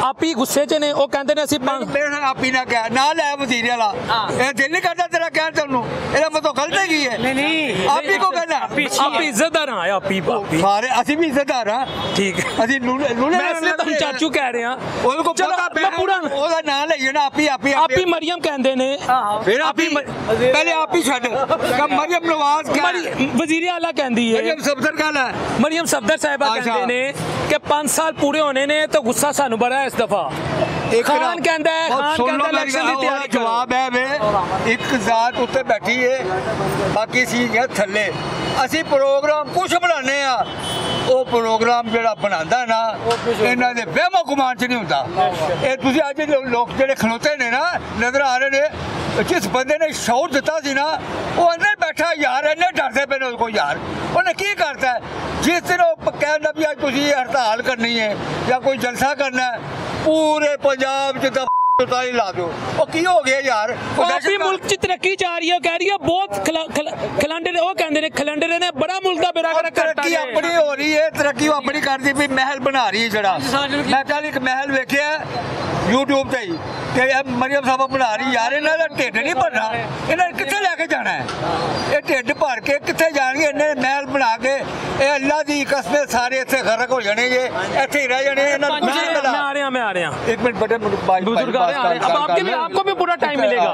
आप ही गुस्से च ने वो कहते ने ਅਸੀਂ ਮੇਰੇ ਨਾਲ ਆਪੀ ਨਾ ਕਹਿ ਨਾ ਲੈ ਵਜ਼ੀਰ ਵਾਲਾ ਇਹ ਦਿਲ ਨਹੀਂ ਕਰਦਾ ਤੇਰਾ ਕਹਿਣ ਤੈਨੂੰ ਇਹਦਾ ਮਤਲਬ ਗਲਤ ਹੈ ਕੀ ਹੈ नहीं ਆਪੀ ਕੋ ਕਹਿਣਾ आप इज्जतदार हैं आप ही ਸਾਰੇ ਅਸੀਂ ਵੀ ਇੱਜ਼ਤਦਾਰ ਹਾਂ ठीक है ਅਸੀਂ ਲੂਲੇ मैं इसलिए तुम चाचू कह रहे हैं ਉਹਦੇ ਕੋ चलो ਪਤਾ मैं पूरा ਉਹਦਾ ਨਾਂ ਲਈਏ ਨਾ ਆਪੀ आप ही मरियम कहते ने ਫਿਰ ਆਪੀ ਪਹਿਲੇ ਆਪੀ ਛੱਡ ਕਿ ਮਰੀਮ ਨਵਾਜ਼ ਕਹਿ वजीर आला कहती है ਮਰੀਮ ਸਬਦਰ ਗੱਲ ਹੈ मरियम सफदर साहिबा अच्छा। कहते ने कि 5 साल पूरे होने ने तो गुस्सा सानू बड़ा है इस दफा खान कहता है खान कहता इलेक्शन की तैयारी करो ਜਵਾਬ ਹੈ ਵੇ ਇੱਕ ਜ਼ਾਤ ਉੱਤੇ ਬੈਠੀ ਹੈ ਬਾਕੀ ਸੀ ਥੱਲੇ ਅਸੀਂ ਪ੍ਰੋਗਰਾਮ ਕੁਝ ਬਣਾਉਂਦੇ ਆ ਉਹ ਪ੍ਰੋਗਰਾਮ ਜਿਹੜਾ ਬਣਾਉਂਦਾ ਨਾ ਇਹਨਾਂ ਦੇ ਵਹਿਮੋ ਗੁਮਾਨ ਚ ਨਹੀਂ ਹੁੰਦਾ ਇਹ ਤੁਸੀਂ ਅੱਜ ਲੋਕ ਜਿਹੜੇ ਖਲੋਤੇ ਨੇ ਨਾ ਨਜ਼ਰ ਆ ਰਹੇ ਨੇ ਜਿਸ ਬੰਦੇ ਨੇ ਸ਼ੌਰ ਦਿੱਤਾ ਸੀ ਨਾ ਉਹ ਅੰਦਰ ਬੈਠਾ ਯਾਰ ਇੰਨੇ ਡਰਦੇ ਪਏ ਨੇ ਉਹਦੇ ਕੋਲ ਯਾਰ ਉਹਨੇ ਕੀ ਕਰਤਾ ਜਿਸ ਦਿਨ ਉਹ ਕਹਿੰਦਾ ਵੀ ਅੱਜ ਤੁਸੀਂ ਹੜਤਾਲ ਕਰਨੀ ਹੈ ਜਾਂ ਕੋਈ ਜਲਸਾ ਕਰਨਾ ਹੈ पूरे पंजाब च ताली ला दो की हो गया यार काफी मुल्क च तरक्की जा रही है कह रही है बहुत खलंडरे वो कहते ने खलंडरे ने बड़ा मुल्क दा बेड़ा गर्क करता तरक्की अपनी हो रही है तरक्की अपनी करदी भी महल बना रही है जड़ा मैं कल एक महल वेखिया YouTube ਤੇ ਹੀ ਕਿ ਮਰੀਮ ਸਾਹਿਬ ਬਣਾ ਰਹੀ ਯਾਰ ਇਹਨਾਂ ਦਾ ਢਿੱਡ ਨਹੀਂ ਭਰਨਾ ਇਹਨਾਂ ਨੇ ਕਿੱਥੇ ਲੈ ਕੇ ਜਾਣਾ ਹੈ ਇਹ ਢਿੱਡ ਭਰ ਕੇ ਕਿੱਥੇ ਜਾਣਗੇ ਇਹਨੇ ਮਹਿਲ ਬਣਾ ਕੇ ਇਹ ਅੱਲਾ ਦੀ ਕਸਮ ਸਾਰੇ ਇੱਥੇ ਗਰਕ ਹੋ ਜਾਣਗੇ ਇੱਥੇ ਹੀ ਰਹਿ ਜਾਣੇ ਇਹਨਾਂ ਨੂੰ मैं आ रहे हैं एक मिनट बड़े बुजुर्ग आ रहे हैं अब आपको भी पूरा टाइम मिलेगा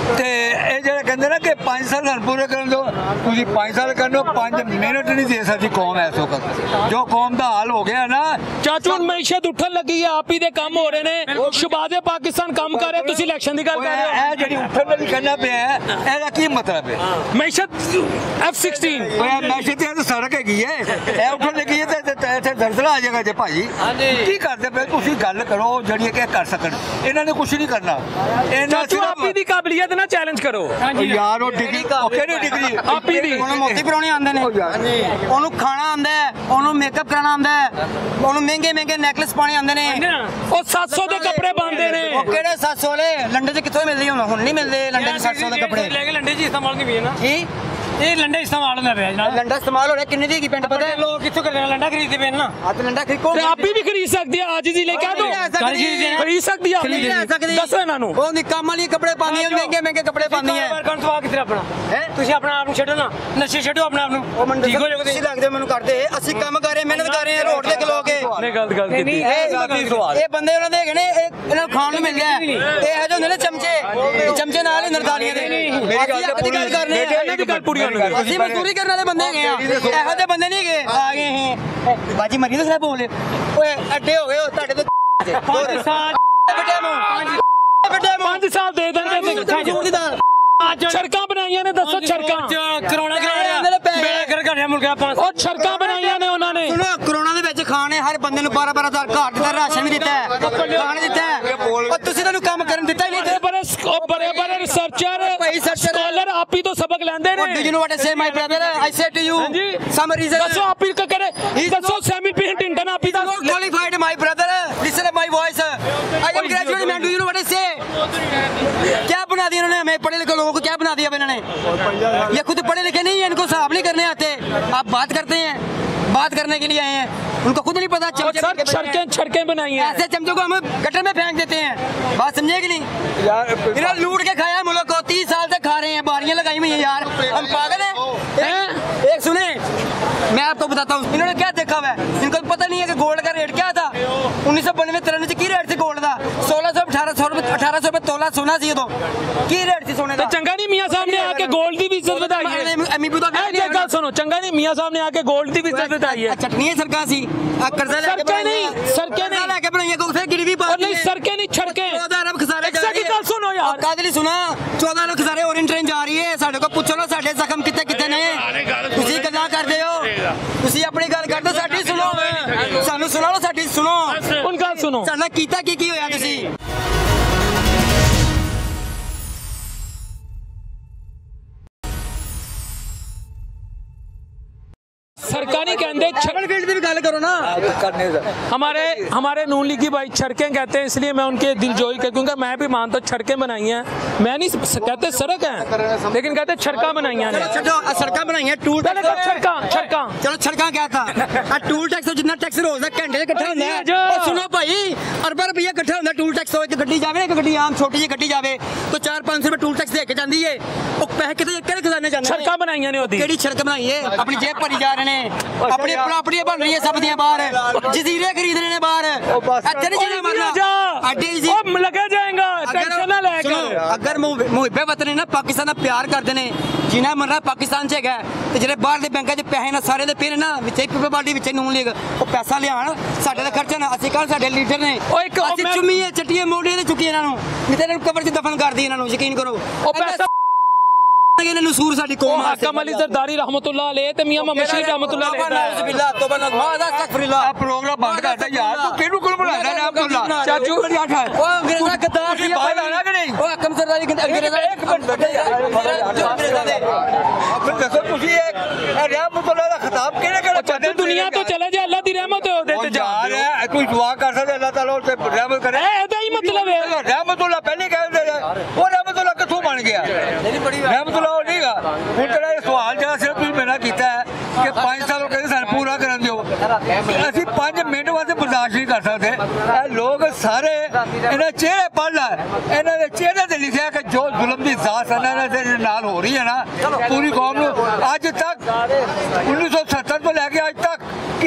ਤੇ ਇਹ ਜਿਹੜੇ ਕਹਿੰਦੇ ਨਾ ਕਿ 5 ਸਾਲ ਸਾਨੂੰ ਪੂਰੇ ਕਰਨ ਦਿਓ ਤੁਸੀਂ 5 ਸਾਲ ਕਰਨ ਦਿਓ 5 ਮਿੰਟ ਨਹੀਂ ਦੇ ਸਕਦੀ ਕੌਮ ਇਸ ਵਕਤ ਜੋ ਕੌਮ ਦਾ ਹਾਲ ਹੋ ਗਿਆ ਨਾ ਚਾਚੂ ਹੁਣ ਮਈਸ਼ਤ ਉੱਠਣ ਲੱਗੀ ਹੈ ਆਪ ਹੀ ਦੇ ਕੰਮ ਹੋ ਰਹੇ ਨੇ ਸ਼ਬਾਜ਼ੇ ਪਾਕਿਸਤਾਨ ਕੰਮ ਕਰ ਰਹੇ ਤੁਸੀਂ ਇਲੈਕਸ਼ਨ ਦੀ ਗੱਲ ਕਰ ਰਹੇ ਹੋ ਇਹ ਜਿਹੜੀ ਉੱਠਣ ਵਾਲੀ ਕਰਨਾ ਪਿਆ ਇਹਦਾ ਕੀ ਮਤਲਬ ਹੈ ਮਈਸ਼ਤ F16 ਓਏ ਮੈਸ਼ੇ ਤੇ ਸੜਕ ਹੈਗੀ ਹੈ ਇਹ ਉੱਠਣ ਲੱਗੀ ਹੈ ਤੇ ਇੱਥੇ ਜ਼ਲਜ਼ਲਾ ਆ ਜਾਏਗਾ ਜੇ ਭਾਈ ਕੀ ਕਰਦੇ ਪਏ ਤੁਸੀਂ ਗੱਲ ਕਰੋ ਜਿਹੜੀ ਕਿ ਕਰ ਸਕਣ ਇਹਨਾਂ ਨੇ ਕੁਝ ਨਹੀਂ ਕਰਨਾ ਇਹਨਾਂ ਚਾਚੂ ਆਪ ਹੀ ਦੀ ਕਾਬਲੀਅਤ ਨਾ ਚੈਲੰਜ ਕਰੋ ਯਾਰ ਉਹ ਡਿਗਰੀ ਕਿਹੜੀ ਡਿਗਰੀ ਆਪ ਹੀ ਦੀ ਉਹਨੂੰ ਮੋਤੀ ਪਰਾਉਣੇ ਆਉਂਦੇ ਨੇ ਉਹਨੂੰ ਖਾਣਾ ਆਉਂਦਾ ਹੈ ਉਹਨੂੰ ਮੇਕਅਪ ਕਰਾਉਣਾ ਆਉਂਦਾ ਹੈ ਉਹਨੂੰ ਮਹਿੰਗੇ ਮਹਿੰਗੇ ਨੈਕਲੇਸ ਪਾਣੇ ਆਉਂਦੇ ਨੇ ਉਹ 700 ਦੇ ਕੱਪੜੇ ਪਾਉਂਦੇ ਨੇ ਉਹ ਕਿਹੜੇ 700 ਵਾਲੇ ਲੰਡੇ 'ਚ ਕਿੱਥੋਂ ਮਿਲਦੀ ਹੁਣ ਨਹੀਂ ਮਿਲਦੇ ਲੰਡੇ 'ਚ 700 ਦੇ ਕੱਪੜੇ ਲੈ ਕੇ ਲੰਡੇ ਜੀ ਇਸਤੇਮਾਲ ਨਹੀਂ ਵੀ ਨਾ ਕੀ ਇਹ ਲੰਡੇ ਇਸਤੇਮਾਲ ਹੁੰਦਾ ਪਿਆ ਜਨਾਬ ਲੰਡਾ ਇਸਤੇਮਾਲ ਹੋ ਰਿਹਾ ਕਿੰਨੇ ਦੀ ਹੈਗੀ ਪਿੰਡ ਪਤਾ ਹੈ ਲੋਕ ਕਿੱਥੋਂ ਕਰਦੇ ਲੰਡਾ ਖਰੀਦਦੇ ਪਏ ਨਾ ਆ ਤੇ ਲੰਡਾ ਖਰੀਦੋ ਤੇ ਆਪ ਹੀ ਖਰੀਦ ਸਕਦੀ ਹੈ ਅੱਜ ਦੀ ਲੈ ਕਹਿ ਦੋ ਖਰੀਦ ਸਕਦੀ ਹੈ ਦੱਸੋ ਇਹਨਾਂ ਨੂੰ ਉਹ ਕੰਮ ਵਾਲੀ ਕੱਪੜੇ ਪਾਉਂਦੀਆਂ ਮਹਿੰਗੇ ਮਹਿੰਗੇ ਕੱਪੜੇ ਪਾਉਂਦੀਆਂ ਕਰਨ ਤੋਂ ਆ ਕਿੱਥੇ ਆਪਣਾ ਤੁਸੀਂ ਆਪਣਾ ਆਪ ਨੂੰ ਛੱਡੋ ਨਾ ਨਸ਼ੇ ਛੱਡੋ ਆਪਣੇ ਆਪ ਨੂੰ ਉਹ ਮੈਨੂੰ ਠੀਕ ਹੋ ਜਾਓਗੇ ਤੁਸੀਂ ਲੱਗਦੇ ਮੈਨੂੰ ਕਰਦੇ ਅਸੀਂ ਕੰਮ ਕਰ ਰਹੇ ਮਿਹਨਤ ਕਰ ਰਹੇ ਹਾਂ ਰੋਡ ਤੇ ਖਲੋ ਕੇ ਨੇ ਗਲਤ ਕੀਤੀ ਇਹ ਬੰਦੇ ਉਹਨਾਂ ਦੇ ਹੈਗੇ ਨੇ ਇਹਨਾਂ ਨੂੰ ਖਾਣ ਨੂੰ ਮਿਲ ਗਿਆ ਇਹ ਇਹੋ ਜਿਹੇ ਹੁੰਦੇ ਨੇ ਚਮਚੇ ਨਾਲ ਹੀ ਨਰਦਾਨੀਆਂ ਦੇ ਮੇਰੀ ਗੱਲ ਕਰਨੀ ਇਹਨਾਂ ਦੀ ਗੱਲ ਪੂਰੀ ਹੋਣੀ ਅਸੀਂ ਮਜ਼ਦੂਰੀ ਕਰਨ ਵਾਲੇ ਬੰਦੇ ਹੈਗੇ ਆ ਇਹੋ ਜਿਹੇ ਬੰਦੇ ਨਹੀਂ ਹੈਗੇ ਆ ਗਏ ਅਸੀਂ ਬਾਜੀ ਮਰੀ ਤਾਂ ਬੋਲੇ ਓਏ ਅੱਡੇ ਹੋ ਗਏ ਤੁਹਾਡੇ ਤੋਂ 5 ਸਾਲ ਵੱਡੇ ਨੂੰ 5 ਸਾਲ ਦੇ ਦਿੰਦੇ ਸੜਕਾਂ ਬਣਾਈਆਂ ਨੇ ਦੱਸੋ ਸੜਕਾਂ ਕਰੋਨਾ ਬੇੜਾ ਕਰ ਘੜਿਆ ਮੁਲਕ ਆਪਾਂ ਉਹ ਸੜਕਾਂ ਬਣਾਈਆਂ ਨੇ ਉਹਨਾਂ ਨੇ ਸੁਣੋ ਕਰੋਨਾ ਦੇ ਵਿੱਚ ਖਾਣੇ ਹਰ ਬੰਦੇ ਨੂੰ 12,000 ਘਾਟ ਦਾ ਰਾਸ਼ਨ ਵੀ ਦਿੱਤਾ ਹੈ ਖਾਣ ਦਿੱਤਾ ਹੈ ਉਹ ਤੁਸੀਂ ਤੁਹਾਨੂੰ ਕੰਮ ਕਰਨ ਦਿੱਤਾ ਹੀ ਨਹੀਂ ਬੜੇ ਰਿਸਰਚਰ ਸਕਾਲਰ ਆਪੀ ਤੋਂ ਸਬਕ ਲੈਂਦੇ ਨੇ do you know what I say my brother I say to you some reason ਦੱਸੋ ਆਪੀ ਕਰੇ ਦੱਸੋ ਸੈਮੀ ਪਿੰਟਨ ਆਪੀ ਦਾ qualified my brother listen to my voice I am graduate man do you know what I say क्या बना दिया इन्होंने हमें पढ़े लिखे लोगों को क्या बना दिया इन्होंने ये खुद पढ़े लिखे नहीं है इनको हिसाब नहीं करने आते आप बात करते हैं बात करने के लिए आए हैं उनको खुद नहीं पता सड़कें बनाई हैं ऐसे चमचों को हम गटर में फेंक देते हैं बात समझे कि नहीं यार इन्होंने लूट के खाया मुल्क को 30 साल से खा रहे हैं बारियां लगाई हुई हैं यार हम पागल हैं एक सुने मैं आपको बताता हूँ इन्होंने क्या देखा हुआ है इनको पता नहीं है कि गोल्ड का रेट क्या था 1992-93 की रेट से गोल्ड था 1600 1800 रुपए तोला ਤੋਲਾ ਸੋਨਾ ਸੀ ਉਦੋਂ ਕੀ ਰੇਟ ਸੀ ਸੋਨੇ ਦਾ ਚੰਗਾ ਨਹੀਂ ਮੀਆਂ ਸਾਹਿਬ ਨੇ ਆ ਕੇ ਗੋਲਡ ਦੀ ਵੀ ਇੱਜ਼ਤ ਵਧਾਈ ਹੈ ਐਮੀਬੂ ਦਾ ਇਹ ਗੱਲ ਸੁਣੋ ਚੰਗਾ ਨਹੀਂ ਮੀਆਂ ਸਾਹਿਬ ਨੇ ਆ ਕੇ ਗੋਲਡ ਦੀ ਵੀ ਇੱਜ਼ਤ ਵਧਾਈ ਹੈ ਚਟਨੀਆਂ ਸਰਕਾਰ ਸੀ ਆ ਕਰਜ਼ਾ ਲੈ ਕੇ ਸਰਕੇ ਨਹੀਂ ਲੈ ਕੇ ਬਣਾਈਆਂ ਕੋਈ ਫੇਰ ਗਿਰਵੀ ਪਾ ਨਹੀਂ ਸਰਕੇ ਨਹੀਂ ਛੜਕੇ 14 ਅਰਬ ਖਜ਼ਾਰੇ ਇੱਕ ਸੈਕਿੰਡ ਗੱਲ ਸੁਣੋ ਯਾਰ ਕਾਹਦੇ ਲਈ ਸੁਣਾ 14 ਅਰਬ ਖਜ਼ਾਰੇ ਔਰੇਂਜ ਟ੍ਰੇਨ ਜਾ ਰਹੀ ਹੈ ਸਾਡੇ ਕੋਲ ਪੁੱਛੋ ਨਾ ਸਾਡੇ ਜ਼ਖਮ ਕਿੱਥੇ ਕਿੱਥੇ ਨੇ ਤੁਸੀਂ ਗੱਲਾਂ ਕਰਦੇ ਹੋ ਤੁਸੀਂ ਆਪਣੀ ਗੱਲ ਕਰਦੇ ਸਾਡੀ ਸੁਣੋ ਸਾਨੂੰ ਸੁਣਾਓ ਸਾਡੀ ਸੁਣੋ ਹੁਣ ਗੱਲ ਸੁਣੋ ਸਾਡਾ ਕੀਤਾ ਕੀ ਹੋਇਆ ਤੁਸੀਂ सरकारी कहते फील्ड की भी गल करो ना हमारे नून लीगी भाई छड़कें कहते हैं इसलिए मैं उनके दिलजोई कर क्योंकि मैं भी मानता हूँ छड़कें बनाई हैं मैं नहीं कहते सड़क है लेकिन कहते छड़का बनाई हैं सड़क बनाई है टूल छड़का चलो छड़का क्या था टूल टैक्स जितना टैक्स रोज घंटे इकट्ठा होता है सुनो भाई अरबा रुपया इकट्ठा होता टूल टैक्स एक गड्डी जावे एक गड्डी आम छोटी जी गड्डी जावे तो 400-500 रुपए टूल टैक्स दे के जाती है वो पैसे कितने खजाने जाने छड़का बनाई ने केड़ी सड़क बनाई है अपनी जेब भरी जा रहे हैं अपनी प्रॉपर्टियां बन रही है सब दियां बाहर जजीरे खरीद रहे हैं बाहर अच्छा नहीं जीना मतलब अड्डे लगे जाएगा टेंशन ना लेकर अगर मुहिबे वतन ने ना पाकिस्तान का प्यार करते हैं जिन्हें मरना पाकिस्तान च है तो जो बाहर के बैंकों च पैसे ना सारे दे पे ना people party which Noon league वो पैसा लियान साडे दा खर्चा ना असि कल साडे लीडर ने असि चुम्मीए चट्टीए मोढे ते चुकी इन्हां नूं नहीं ते कबर च दफन कर दी इन्हां नूं यकीन करो ओ पैसा नसूर साडी कौम हाकम अली जरदारी रहमतुल्लाह अलैह ते मियां मोहम्मद शरीफ रहमतुल्लाह अलैह बिल्लाह तौबा नमाज अस्तगफिरुल्लाह प्रोग्राम बंद कर दे यार तू किहनु कोल बुलाना है अब्दुल्ला चाचू बड़ी आठ है ओ अंग्रेजा गद्दार तुसी बाहर आना कि नहीं ओ हकम सरदारी अंग्रेजा एक मिनट बैठे फिर देखो तुसी एक रहमतुल्लाह दा खिताब केड़े चाचू दुनिया तो चले जा अल्लाह दी रहमत हो दे ते जा है कोई दुआ कर सकदे अल्लाह ताला उस पे रहमत करे एदा ही मतलब है रहमतुल्लाह पहले कह दे वो रहमतुल्लाह किथों बन गया रहमतुल्लाह नहीं गा ਹੁਣ ਤੇਰਾ ਇਹ ਸਵਾਲ ਜਿਹੜਾ ਸਿਰਫ ਤੁਸੀਂ ਮੇਰਾ ਕੀਤਾ ਹੈ ਕਿ 5 ਸਾਲ ਕਹਿੰਦੇ ਸਾਨੂੰ ਪੂਰਾ ਕਰਨ ਦਿਓ ਅਸੀਂ 5 ਮਿੰਟ ਵਾਸਤੇ ਬਰਦਾਸ਼ਤ ਨਹੀਂ ਕਰ ਸਕਦੇ ਇਹ ਲੋਕ ਸਾਰੇ ਇਹਨਾਂ ਚਿਹਰੇ ਪੜ੍ਹ ਲੈ ਇਹਨਾਂ ਦੇ ਚਿਹਰੇ ਤੇ ਲਿਖਿਆ ਕਿ ਜੋ ਜ਼ੁਲਮ ਦੀ ਜ਼ਾਤ ਇਹਨਾਂ ਦੇ ਨਾਲ ਹੋ ਰਹੀ ਹੈ ਨਾ ਪੂਰੀ ਕੌਮ ਨੂੰ ਅੱਜ ਤੱਕ 1970 ਤੋਂ ਲੈ ਕੇ ਅੱਜ ਤੱਕ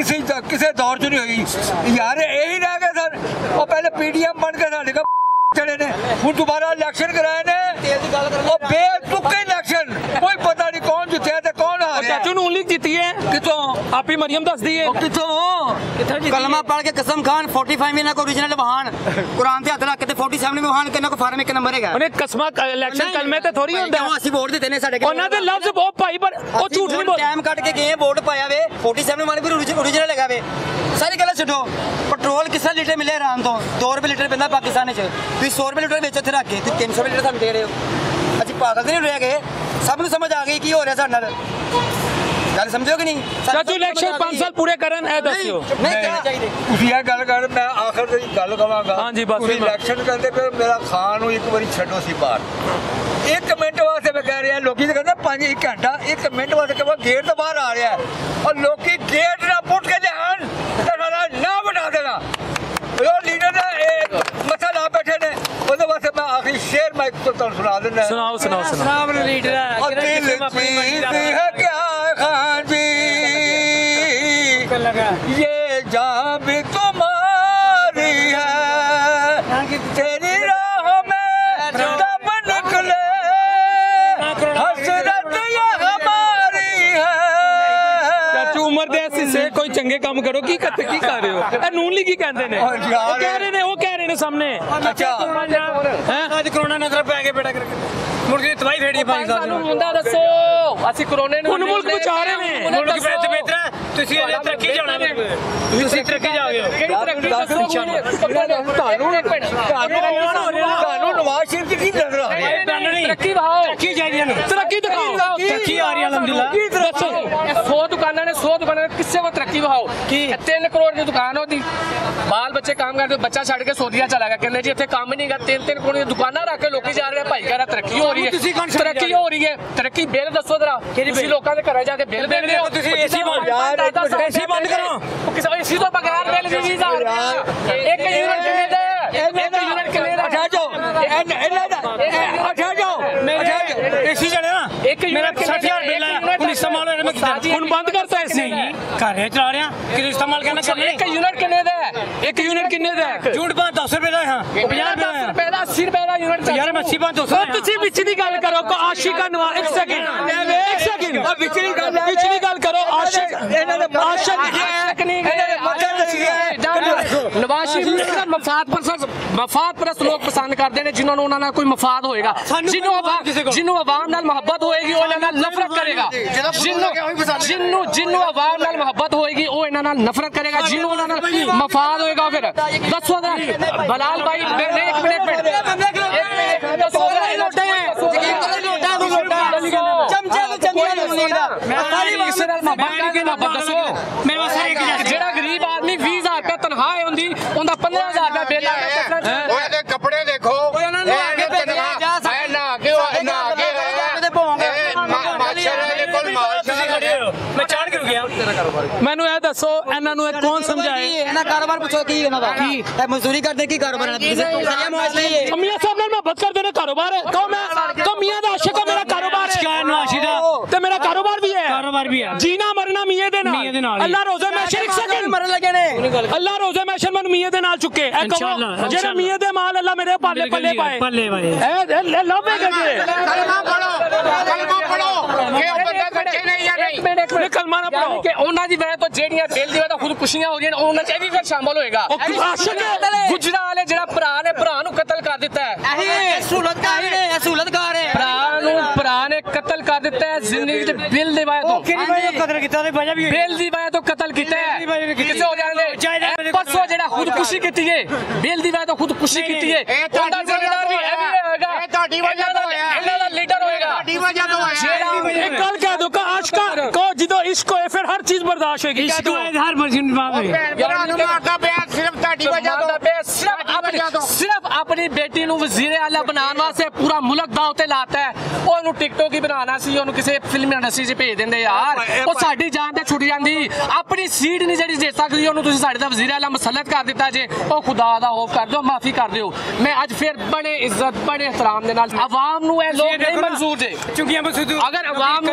ਕਿਸੇ ਦੌਰ 'ਚ ਨਹੀਂ ਹੋਈ ਯਾਰ ਇਹੀ ਰਹਿ ਗਏ ਸਰ ਉਹ ਪਹਿਲੇ ਪੀਡੀਐਮ ਬਣ ਕੇ ਸਾਡੇ चढ़े ने हूँ दोबारा इलेक्शन कराए ने बेतुके इलेक्शन कोई पता नहीं कौन जीते है कौन हारे चाचू नून लीग जीती है कितों आप ही मरियम दस दी है कितों कलमा पढ़ के कसम खान 45 में ना को ओरिजिनल वहान कुरान ते हाथ रख के 47 में वहान के ना को फार्म एक नंबर है उन्हें कसमा इलेक्शन कलमे ते थोड़ी होंदा है ਅਸੀਂ ਵੋਟ ਦਿੱਤੇ ਨੇ ਸਾਡੇ ਉਹਨਾਂ ਦੇ ਲਫ਼ਜ਼ ਬਹੁਤ ਭਾਈ ਪਰ ਉਹ ਝੂਠ ਨਹੀਂ ਬੋਲ ਟਾਈਮ ਕੱਢ ਕੇ ਗਏ ਵੋਟ ਪਾਇਆ ਵੇ 47 ਵਾਲੇ ਵੀ ओरिजिनल लगा वे सारी गल छड्डो पेट्रोल किस लीटर मिले आराम तो 2 रुपए लीटर पैंदा पाकिस्तान च ਤੁਸੀਂ 100 ਰੁਪਏ ਲੀਟਰ ਵਿੱਚ ਉੱਥੇ ਰੱਖ ਕੇ ਤੇ 300 ਰੁਪਏ ਲੀਟਰ ਸਾਨੂੰ ਦੇ ਰਹੇ ਹੋ ਅਸੀਂ ਪਾਗਲ ਨਹੀਂ ਰਹਿ ਗਏ ਸਭ ਨੂੰ ਸਮਝ ਆ ਗਈ ਕੀ ਹੋ ਰਿਹਾ ਸਾਡੇ ਨਾਲ ਗੱਲ ਸਮਝੋ ਕਿ ਨਹੀਂ ਚਾਚੂ ਇਲੈਕਸ਼ਨ 5 ਸਾਲ ਪੂਰੇ ਕਰਨ ਇਹ ਦੱਸਿਓ ਨਹੀਂ ਕਹਿਣਾ ਚਾਹੀਦੇ ਤੁਸੀਂ ਇਹ ਗੱਲ ਕਰ ਮੈਂ ਆਖਰ ਦੀ ਗੱਲ ਕਵਾਂਗਾ ਹਾਂਜੀ ਬਸ ਇਲੈਕਸ਼ਨ ਕਰਦੇ ਪਏ ਮੇਰਾ ਖਾਨ ਨੂੰ ਇੱਕ ਵਾਰੀ ਛੱਡੋ ਸੀ ਬਾਹਰ 1 ਮਿੰਟ ਵਾਸਤੇ ਮੈਂ ਕਹਿ ਰਿਹਾ ਲੋਕੀ ਤਾਂ ਕਹਿੰਦੇ 1 ਘੰਟਾ 1 ਮਿੰਟ ਵਾਸਤੇ ਕਹਿੰਦਾ ਗੇਟ ਤੋਂ ਬਾਹਰ ਆ ਰਿਹਾ ਔਰ ਲੋਕੀ ਗੇਟ ਨਾਲ ਪੁੱਟ ਕੇ ਲਿਆਣ ਤੇ ਸਾਡਾ ਨਾ ਬਣਾ ਦੇਣਾ ਉਹ ਲੀਡਰ ਦਾ ਮਸਾ ਲਾ ਬੈਠੇ ਨੇ ਉਹਦੇ ਵਾਸਤੇ ਮੈਂ ਆਖਰੀ ਸ਼ੇਰ ਮੈਂ ਤੁਹਾਨੂੰ ਸੁਣਾ ਦਿੰਦਾ ਸੁਣਾਓ ਲੀਡਰ है क्या खान जी ये जान भी तुम्हारी है तेरी राह में तब निकले हसरत ये हमारी है चाचू उम्र दे से कोई चंगे काम करो की कर रहे हो ए नून लीग ही कहते ने वो कह रहे ने सामने अच्छा हैं ਅੱਜ ਕਰੋਨਾ ਨਜ਼ਰ ਪੈ ਕੇ ਬੇਟਾ ਕਰਕੇ ਮੁੜ ਕੇ ਤਬਾਈ ਫੇੜੀ ਪਾਈ ਸਾਨੂੰ ਮੁੰਡਾ ਦੱਸੋ ਅਸੀਂ ਕਰੋਨੇ ਨੂੰ ਮੁਲਕ ਬਚਾ ਰਹੇ ਨੇ ਮੁਲਕ ਵਿੱਚ ਬਿਹਤਰ ਤੁਸੀਂ ਇਹ ਤਰੱਕੀ ਜਾਣਾ ਤੁਸੀਂ ਤਰੱਕੀ ਜਾਓਗੇ ਕਿਹੜੀ ਤਰੱਕੀ ਦੱਸੋ ਤੁਹਾਨੂੰ ਨਵਾਜ਼ ਸ਼ਰੀਫ ਕੀ ਨਜ਼ਰ ਆ ਰਿਹਾ ਤਰੱਕੀ ਦਿਖਾਓ ਤਰੱਕੀ ਚਾਹੀਦੀ ਹੈ ਤਰੱਕੀ ਦਿਖਾਓ ਤਰੱਕੀ ਆ ਰਹੀ ਹੈ ਅਲਹਮਦੁਲਿਲਾ ਦੱਸੋ 100 दुकाना ने 100 दुकाना किससे वो तरक्की बहाओ कि 3 करोड़ की दुकान होती बाल बच्चे काम करते बच्चा छड़ के सऊदीया चला गया कहने जी इतने काम ही नहीं कर 3-3 करोड़ की दुकाना रख के लोग जा रहे हैं भाई कह रहा तरक्की हो रही है तरक्की हो रही है तरक्की बिल दसो जरा किसी लोगों के घर जाके बिल दे रहे हो एसी बंद करो एसी तो बगैर बिल 20000 एक यूनिट कितने दे एक यूनिट कितने दे अच्छा जाओ एसी चले ना एक मेरा 60000 बिल है ਹੁਣ ਇਸਤੇਮਾਲ ਹੋਇਆ ਮੈਂ ਹੁਣ ਬੰਦ ਕਰਤਾ ਐਸੀ ਘਰ ਰਿਹਾ ਚਲਾ ਰਿਹਾ ਕਿ ਇਸਤੇਮਾਲ ਕਰਨਾ एक यूनिट कितने दे ਇੱਕ यूनिट किन्ने दा ਝੂਠ ਪਾ 10 ਰੁਪਏ ਦਾ ਹਾਂ 50 ਰੁਪਏ ਦਾ 10 रुपए का 80 रुपए का यूनिट यार मैं 80 200 ਤੁਸੀਂ ਵਿਚਲੀ ਗੱਲ ਕਰੋ ਕੋ ਆਸ਼ਿਕਾ ਨਵਾਜ਼ ਇੱਕ ਸੈਕਿੰਡ ਵਿਚਲੀ ਗੱਲ ਕਰੋ ਆਸ਼ਿਕ ਇਹਨਾਂ ਦੇ ਆਸ਼ਿਕ नहीं नवाज शरीफ मफाद परस्त लोग पसंद करते हैं जिन्होंने उन्होंने कोई मफाद होएगा जिन्हों अवाम नाल मोहब्बत होएगी वो इन्हां नाल नफरत करेगा जिन्हों अवाम नाल मोहब्बत होएगी वो इन्हां नाल नफरत करेगा जिन्हों उन्हां नाल मफाद होएगा फिर दसो बलाल भाई एक मिनट ਜਿਹੜਾ ਗਰੀਬ ਆਦਮੀ 20,000 ਰੁਪਏ ਤਨਖਾਹ ਹੁੰਦੀ ਉਹਦਾ 15,000 ਰੁਪਏ ਬਿੱਲ ਉਹਦੇ ਕੱਪੜੇ ਦੇਖੋ ਮੈਨੂੰ ਇਹ ਦੱਸੋ ਇਹਨਾਂ ਨੂੰ ਕੌਣ ਸਮਝਾਏ ਇਹਨਾਂ ਕਾਰੋਬਾਰ ਪੁੱਛੋ ਕੀ ਇਹਨਾਂ ਦਾ ਕੀ ਮਜ਼ਦੂਰੀ ਕਰਦੇ ਕੀ ਕਾਰੋਬਾਰ ਹੈ ਮੀਆਂ ਸਾਹਿਬ ਨਾਲ ਮੁਹੱਬਤ ਕਰਦੇ ਨੇ ਕਾਰੋਬਾਰ ਹੈ ਕਹੋ ਮੈਂ तो मियां दा आशिक मेरा कारोबार है ते मेरा कारोबार भी है जीना मरना मियां दे नाल अल्लाह रोज़े महशर एक सेकंड मरन लगे ने अल्लाह रोज़े महशर मैनू मियां दे नाल चुके ए कहो जेड़ा मियां दे माल अल्लाह मेरे पल्ले पाए ए लवे गजे कलमा पढ़ो के बंदा सच्चे नहीं या नहीं कलमा ना पढ़ो कि ਉਹਨਾਂ ਦੀ ਵਜ੍ਹਾ ਤੋਂ ਜਿਹੜੀਆਂ ਦਿਲ ਦੀ ਵਜ੍ਹਾ ਤੋਂ ਖੁਦਕੁਸ਼ੀਆਂ ਹੋ ਰਹੀਆਂ ਉਹਨਾਂ ਚ ਇਹ ਵੀ ਫਿਰ ਸ਼ਾਮਲ ਹੋਏਗਾ आशिक ਗੁਜਰਾਂ ਵਾਲੇ ਜਿਹੜਾ ਭਰਾ ਨੇ ਭਰਾ ਨੂੰ ਕਤਲ ਕਰ ਦਿੱਤਾ ਹੈ ਸਹੂਲਤਕਾਰ ਨੇ ਸਹੂਲਤਕਾਰ ਹੈ ਭਰਾ ਨੇ ਕਤਲ ਕਰ ਦਿੱਤਾ ਹੈ ਜ਼ਿੰਦਗੀ ਦੇ ਬਿੱਲ ਦੀ ਵਜ੍ਹਾ ਤੋਂ ਕਤਲ ਕੀਤਾ ਤੇ ਵਜ੍ਹਾ ਵੀ ਬਿੱਲ ਦੀ ਵਜ੍ਹਾ ਤੋਂ ਕਤਲ ਕੀਤਾ ਹੈ ਕਿਸੇ ਹੋ ਜਾਣਦੇ ਪਰਸੋਂ ਜਿਹੜਾ ਖੁਦਕੁਸ਼ੀ ਕੀਤੀ ਹੈ ਬਿੱਲ ਦੀ ਵਜ੍ਹਾ ਤੋਂ ਖੁਦਕੁਸ਼ੀ ਕੀਤੀ ਹੈ ਉਹਦਾ ਜ਼ਿੰਮੇਦਾਰ ਵੀ ਇਹ ਵੀ ਹੋਏਗਾ ਇਹ ਤੁਹਾਡੀ ਵਜ੍ਹਾ ਤੋਂ ਹੋਇਆ ਇਹਨਾਂ ਦਾ ਲੀਡਰ ਹੋਏਗਾ ਤੁਹਾਡੀ ਵਜ੍ਹਾ ਤੋਂ ਹੋਇਆ एक गल कह दो का आशिका को जिदो इश्क होए फिर हर चीज बर्दाश्त होगी इसको हर मर्जी निभाव है ਮਾਰਦਾ ਪਿਆ ਸਿਰਫ ਤੁਹਾਡੀ ਵਜ੍ਹਾ ਤੋਂ सिर्फ अपनी बेटी ਨੂੰ ਵਜ਼ੀਰ ਆਲਾ ਬਣਾਉਣ ਵਾਸਤੇ ਪੂਰਾ ਮੁਲਕ ਦਾ ਉਤੇ ਲਾਤਾ ਹੈ ਉਹਨੂੰ ਟਿਕਟੋਕ ਹੀ ਬਣਾਉਣਾ ਸੀ ਉਹਨੂੰ ਕਿਸੇ ਫਿਲਮ ਇੰਡਸਟਰੀ 'ਚ ਭੇਜ ਦਿੰਦੇ ਯਾਰ ਉਹ ਸਾਡੀ ਜਾਨ ਤੇ ਛੁੱਟ ਜਾਂਦੀ ਆਪਣੀ ਸੀਟ ਨਹੀਂ ਜਿਹੜੀ ਦੇ ਸਕਦੀ ਉਹਨੂੰ ਤੁਸੀਂ ਸਾਡੇ ਦਾ ਵਜ਼ੀਰ ਆਲਾ ਮੁਸੱਲਤ ਕਰ ਦਿੱਤਾ ਜੇ ਉਹ ਖੁਦਾ ਦਾ ਖੌਫ ਕਰ ਦਿਓ ਮਾਫੀ ਕਰ ਦਿਓ ਮੈਂ ਅੱਜ ਫਿਰ ਬੜੇ ਇੱਜ਼ਤ ਬੜੇ ਇhtਰਾਮ ਦੇ ਨਾਲ ਆਵਾਮ ਨੂੰ ਇਹ ਲੋਕ ਨਹੀਂ ਮਨਜ਼ੂਰ ਜੇ ਚੁੰਗੀਆਂ ਬਸੂਦੂ ਅਗਰ ਆਵਾਮ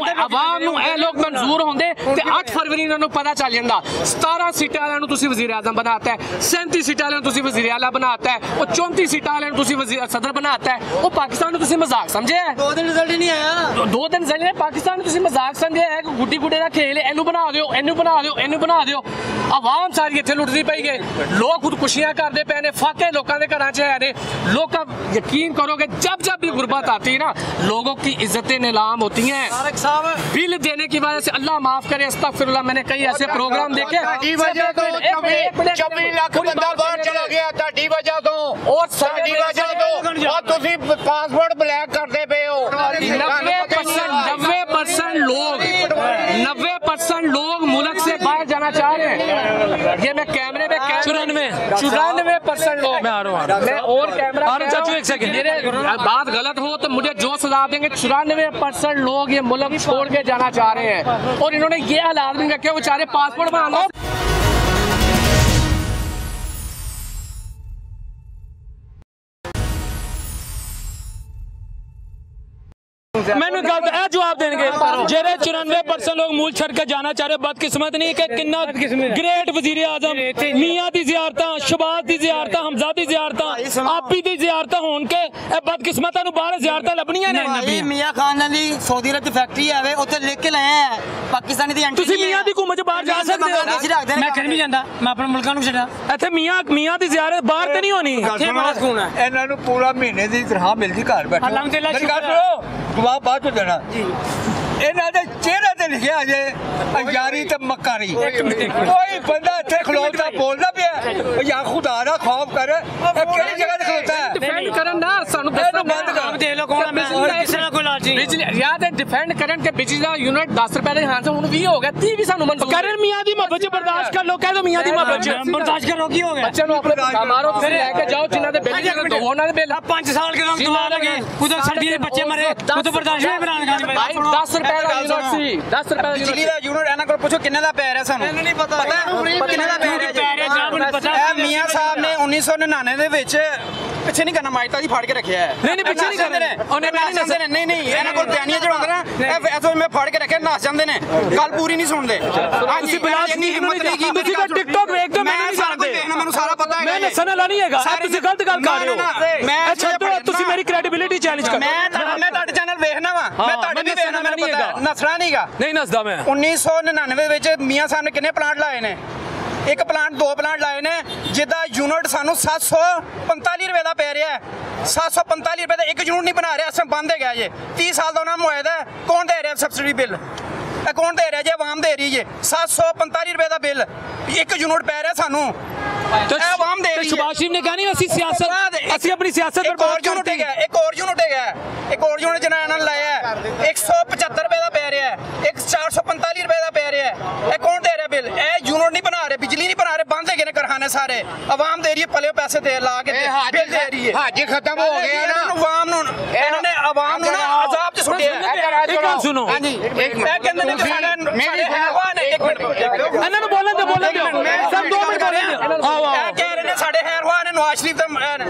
ਨੂੰ ਇਹ ਲੋਕ ਮਨਜ਼ੂਰ ਹੁੰਦੇ ਤੇ 8 ਫਰਵਰੀ ਇਹਨਾਂ ਨੂੰ ਪਤਾ ਚੱਲ ਜਾਂਦਾ 17 ਸੀਟਾਂ ਵਾਲਿਆਂ ਨੂੰ ਤੁਸੀਂ ਵਜ਼ੀਰ ਆਜ਼ਮ ਬਣਾਤਾ ਹੈ 37 ਸੀਟਾਂ ਵਾਲਿਆਂ ਨੂੰ ਤੁਸੀਂ ਵਜ਼ੀਰ ਆਲਾ ਬਣਾਤਾ ਹੈ ਉਹ 34 ਸੀਟਾਂ ਵਾਲਿਆਂ ਨੂੰ ਤੁਸੀਂ ਸਦਰ ਬਣਾਤਾ ਹੈ ਉਹ ਪਾਕਿਸਤਾਨ ਨੂੰ ਤੁਸੀਂ ਮਜ਼ਾਕ ਸਮਝਿਆ 2 ਦਿਨ ਰਿਜ਼ਲਟ ਹੀ ਨਹੀਂ ਆਇਆ 2 ਦਿਨ ਜ਼ਲੇ ਪਾਕਿਸਤਾਨ ਨੂੰ ਤੁਸੀਂ ਮਜ਼ਾਕ ਸਮਝਿਆ ਹੈ ਗੁੱਡੀ ਗੁੱਡੇ ਦਾ ਖੇਲ ਇਹਨੂੰ ਬਣਾ ਦਿਓ ਇਹਨੂੰ ਬਣਾ ਦਿਓ ਇਹਨੂੰ ਬਣਾ ਦਿਓ ਆਵਾਮ ਸਾਰੀ ਇੱਥੇ ਲੁੱਟਦੀ ਪਈ ਗਏ ਲੋਕ ਖੁਦਕੁਸ਼ੀਆਂ ਕਰਦੇ ਪਏ ਨੇ फाके लोगों के घरों च है लोग यकीन करोगे जब भी गुर्बत आती है ना लोगों की इज्जतें नीलाम होती हैं बिल देने की वजह से अल्लाह माफ करे अस्तगफिरुल्लाह मैंने कई ऐसे प्रोग्राम देखे 24 लाख बंदा बाहर चला गया ਤੁਹਾਡੀ ਵਜ੍ਹਾ ਤੋਂ और ਤੁਹਾਡੀ ਵਜ੍ਹਾ ਤੋਂ ਉਹ ਤੁਸੀਂ ਪਾਸਪੋਰਟ ਬਲੈਕ ਕਰਦੇ ਪਏ ਹੋ 90% लोग मुल्क से बाहर जाना चाह रहे हैं ये मैं कैमरे में 94% लोग मैं आ रहा हूँ मैं और कैमरा चाचू एक सेकंड मेरे बात गलत हो तो मुझे जो सजा देंगे 94% लोग ये मुल्क छोड़ के जाना चाह रहे हैं और इन्होंने ये हालात भी रखे बेचारे पासपोर्ट बनाना मैंने गल ए जवाब देंगे जेरे 94% लोग मूल छड़ के जाना चाह रहे बदकिस्मत नहीं कि किन्ना ग्रेट वजीर आजम मियां दी ज़ियारतां शबाज दी ज़ियारतां हमजा दी ज़ियारतां आपी दी ज़ियारतां होण के ए बदकिस्मतां नु बाहर ज़ियारतां लभणीਆਂ ने मियां खान दी सऊदी अरब च फैक्ट्री है उत्थे लिख के लाए हैं पाकिस्तानी दी एंट्री ਤੁਸੀਂ ਮੀਆਂ ਦੀ ਘੁੰਮ ਚ ਬਾਹਰ ਜਾ ਸਕਦੇ ਹੋ मैं कहीं नहीं जाता मैं अपने मुल्कां नु छड़ा ਇੱਥੇ ਮੀਆਂ ਦੀ ਜ਼ਿਆਰਤ ਬਾਹਰ ਤੇ ਨਹੀਂ ਹੋਣੀ ਇੱਥੇ ਬੜਾ ਸਕੂਨ ਹੈ ਇਹਨਾਂ ਨੂੰ ਪੂਰਾ ਮਹੀਨੇ ਦੀ ਤਨਖਾਹ ਮਿਲਦੀ ਘਰ ਬੈਠੇ ਅਲਹਮਦੁਲਿਲਾ ਮੇਰੀ ਗੱਲ ਸੁਣੋ ਜਵਾਬ ਬਾਅਦ ਚ ਦੇਣਾ ਇਹਨਾਂ ਦੇ ਚਿਹਰੇ ਤੇ ਲਿਖਿਆ ਜੇ ਅਯਾਰੀ ਤੇ ਮੱਕਾਰੀ ਕੋਈ ਬੰਦਾ ਇੱਥੇ ਖਲੋਤਾ ਬੋਲਦਾ ਪਿਆ ਜਾਂ ਖੁਦਾ ਦਾ ਖੌਫ ਕਰ ਇਹ ਕਿਹੜੀ ਜਗ੍ਹਾ ਤੇ ਖਲੋਤਾ ਹੈ डिफेंड करन ना सानू दसना ਬੰਦ ਕਰ ਦੇ ਲੋ ਕੌਣ ਮੈਂ ਕਿਸੇ ਨਾਲ ਕੋਈ ਲਾਲਚੀ ਨਹੀਂ बिजली याद है डिफेंड करन के बिजली का यूनिट 10 रुपए ਦੇ ਹਾਂ ਸੇ ਹੁਣ 20 ਹੋ ਗਿਆ 30 ਵੀ ਸਾਨੂੰ ਮਨਜ਼ੂਰ ਕਰਨ ਮੀਆਂ ਦੀ ਮੁਹੱਬਤ ਚ ਬਰਦਾਸ਼ਤ ਕਰ ਲੋ ਕਹਿ ਦੋ ਮੀਆਂ ਦੀ ਮੁਹੱਬਤ ਚ बर्दाश्त करो की हो गया ਬੱਚਿਆਂ ਨੂੰ ਆਪਣੇ ਮਾਰੋ ਤੁਸੀਂ ਲੈ ਕੇ ਜਾਓ ਜਿਨ੍ਹਾਂ ਦੇ ਬਿੱਲ ਦੋ ਉਹਨਾਂ ਦੇ ਬਿੱਲ 5 साल के हम दुआ लगे उधर सर्दी के बच्चे मरे उधर बर्दाश्त नहीं बनाने का भाई 10 रुपए ਦਾ यूनिट ਸੀ 10 रुपए ਦਾ ਬਿਜਲੀ ਦਾ ਯੂਨਿਟ ਇਹਨਾਂ ਕੋਲ ਪੁੱਛੋ ਕਿੰਨੇ ਦਾ ਪੈ ਰਿਹਾ ਸਾਨੂੰ ਮੈਨੂੰ ਨਹੀਂ ਪਤਾ ਕਿੰਨੇ ਦਾ ਪੈ ਰਿਹਾ पता ਇਹ ਮੀਆਂ ਸਾਹਿਬ ਨੇ 1999 ਦੇ ਵਿੱਚ ਪਿੱਛੇ ਨਹੀਂ ਕਰਨਾ, ਮਾਈਕ ਤਾਂ ਜੀ ਫੜ ਕੇ ਰੱਖਿਆ ਹੈ। ਨਹੀਂ ਨਹੀਂ ਪਿੱਛੇ ਨਹੀਂ ਕਰ ਰਹੇ ਉਹਨੇ ਨਹੀਂ ਨਹੀਂ ਇਹਨਾਂ ਕੋਲ ਬਿਆਨੀਆਂ ਚੜਾਉਂਦੇ ਨਾ ਐਸੋ ਮੈਂ ਫੜ ਕੇ ਰੱਖਿਆ, ਨੱਸ ਜਾਂਦੇ ਨੇ, ਗੱਲ ਪੂਰੀ ਨਹੀਂ ਸੁਣਦੇ। ਤੁਸੀਂ ਬਿਲਾਲ ਸ਼ਰੀਫ ਨੂੰ ਨਹੀਂ, ਤੁਸੀਂ ਤਾਂ ਟਿਕਟੌਕ ਵੇਖਦੇ ਹੋ, ਮੈਨੂੰ ਨਹੀਂ ਜਾਣਦੇ, ਮੈਨੂੰ ਸਾਰਾ ਪਤਾ ਹੈ। ਮੈਂ ਨਸਨ ਵਾਲਾ ਨਹੀਂ ਹੈਗਾ, ਤੁਸੀਂ ਗਲਤ ਗੱਲ ਕਰ ਰਹੇ ਹੋ। ਮੈਂ ਛੱਡੋ, ਤੁਸੀਂ ਮੇਰੀ ਕ੍ਰੈਡੀਬਿਲਿਟੀ ਚੈਲੰਜ ਕਰੋ। ਮੈਂ ਤੁਹਾਡੇ ਚੈਨਲ ਵੇਖਣਾ ਵਾ, ਮੈਂ ਤੁਹਾਡੇ ਵੀ ਵੇਖਣਾ, ਮੈਨੂੰ ਪਤਾ ਨਸਣਾ ਨਹੀਂਗਾ। ਨਹੀਂ ਨਸਦਾ ਮੈਂ। 1999 ਵਿੱਚ ਮੀਆਂ ਸਾਹਿਬ ਨੇ ਕਿੰਨੇ ਪਲਾਂਟ ਲਾਏ ਨੇ? ਇੱਕ ਪਲਾਂਟ, 2 ਪਲਾਂਟ ਲਾਏ ਨੇ, ਜਿਹਦਾ ਯੂਨਿਟ ਸਾਨੂੰ 745 ਰੁਪਏ ਦਾ ਪੈ ਰਿਹਾ ਹੈ। 745 ਰੁਪਏ ਦਾ ਇੱਕ ਯੂਨਿਟ ਨਹੀਂ ਬਣਾ ਰਿਹਾ, ਅਸਾਂ ਬੰਦ ਹੈਗਾ ਜੇ। 30 ਸਾਲ ਦਾ ਉਹਨਾਂ ਨੂੰ ਮੁਆਇਦਾ ਹੈ, ਕੌਣ ਦੇ ਰਿਹਾ ਸਬਸਿਡੀ ਬਿੱਲ? ਇਹ ਕੌਣ ਦੇ ਰਿਹਾ ਜੇ? ਆਵਾਮ ਦੇ ਰਹੀ ਜੇ। 745 ਰੁਪਏ ਦਾ ਬਿੱਲ ਇੱਕ ਯੂਨਿਟ ਪੈ ਰਿਹਾ ਸਾਨੂੰ, ਇਹ ਆਵਾਮ ਦੇ ਰਹੀ ਹੈ। ਸ਼ਬਾਜ਼ ਸ਼ਰੀਫ ਨੇ ਕਹਾ ਨਹੀਂ ਅਸੀਂ ਸਿਆਸਤ, ਅਸੀਂ ਆਪਣੀ ਸਿਆਸਤ ਇੱਕ ਹੋਰ ਯੂਨਿਟ ਹੈਗਾ, ਇੱਕ ਹੋਰ ਯੂਨਿਟ ਹੈਗਾ, ਇੱਕ ਹੋਰ ਯੂਨਿਟ ਜਿਹਨਾਂ ਇਹਨਾਂ ਨੇ ਲਾਇਆ 175 ਰੁਪਏ ਦਾ ਪੈ ਰਿਹਾ ਹੈ, ਇੱਕ 445 ਰੁਪਏ ਦਾ ਪੈ ਰਿਹਾ ਹੈ। ਇਹ ਕੌਣ ਦੇ ਰਿਹਾ ਬਿੱਲ? ਇਹ ਯੂਨਿਟ ਨਹੀਂ ਬਣਾ ਰਹੇ, ਬਿਜਲੀ ਨਹੀਂ ਬਣਾ ਰਹੇ, ਬੰਦ ਹੈਗੇ ਨੇ ਕਾਰਖਾਨੇ ਸਾਰੇ। ਆਵਾਮ ਦੇ ਰਹੀ ਹੈ, ਪਲੇ ਪੈਸੇ ਦੇ ਲਾ ਕੇ ਬਿੱਲ ਦੇ ਰਹੀ ਹੈ। ਹੱਜ ਖਤਮ ਹੋ ਗਿਆ ਨਾ, ਆਵਾਮ ਨੂੰ ਇਹਨਾਂ ਨੇ ਆਵਾਮ ਨੂੰ ਅਜ਼ਾਬ ਚ ਸੁੱਟਿਆ। ਇੱਕ ਗੱਲ ਸੁਣੋ, ਹਾਂਜੀ ਇਹ ਕਹਿੰਦੇ ਨੇ ਕਿ ਸਾਡੇ ਹੈਵਾਨ ਇੱਕ ਮਿੰਟ ਇਹਨਾਂ ਨੂੰ ਬੋਲਣ ਦਿਓ, ਬੋਲਣ ਦਿਓ ਸਭ 2 ਮਿੰਟ ਕਰ ਰਹੇ ਨੇ। ਇਹ ਕਹਿ ਰਹੇ ਨੇ ਸਾਡੇ ਹੈਵਾਨ ਨੇ, ਨਵਾਜ਼ ਸ਼ਰੀਫ ਦਾ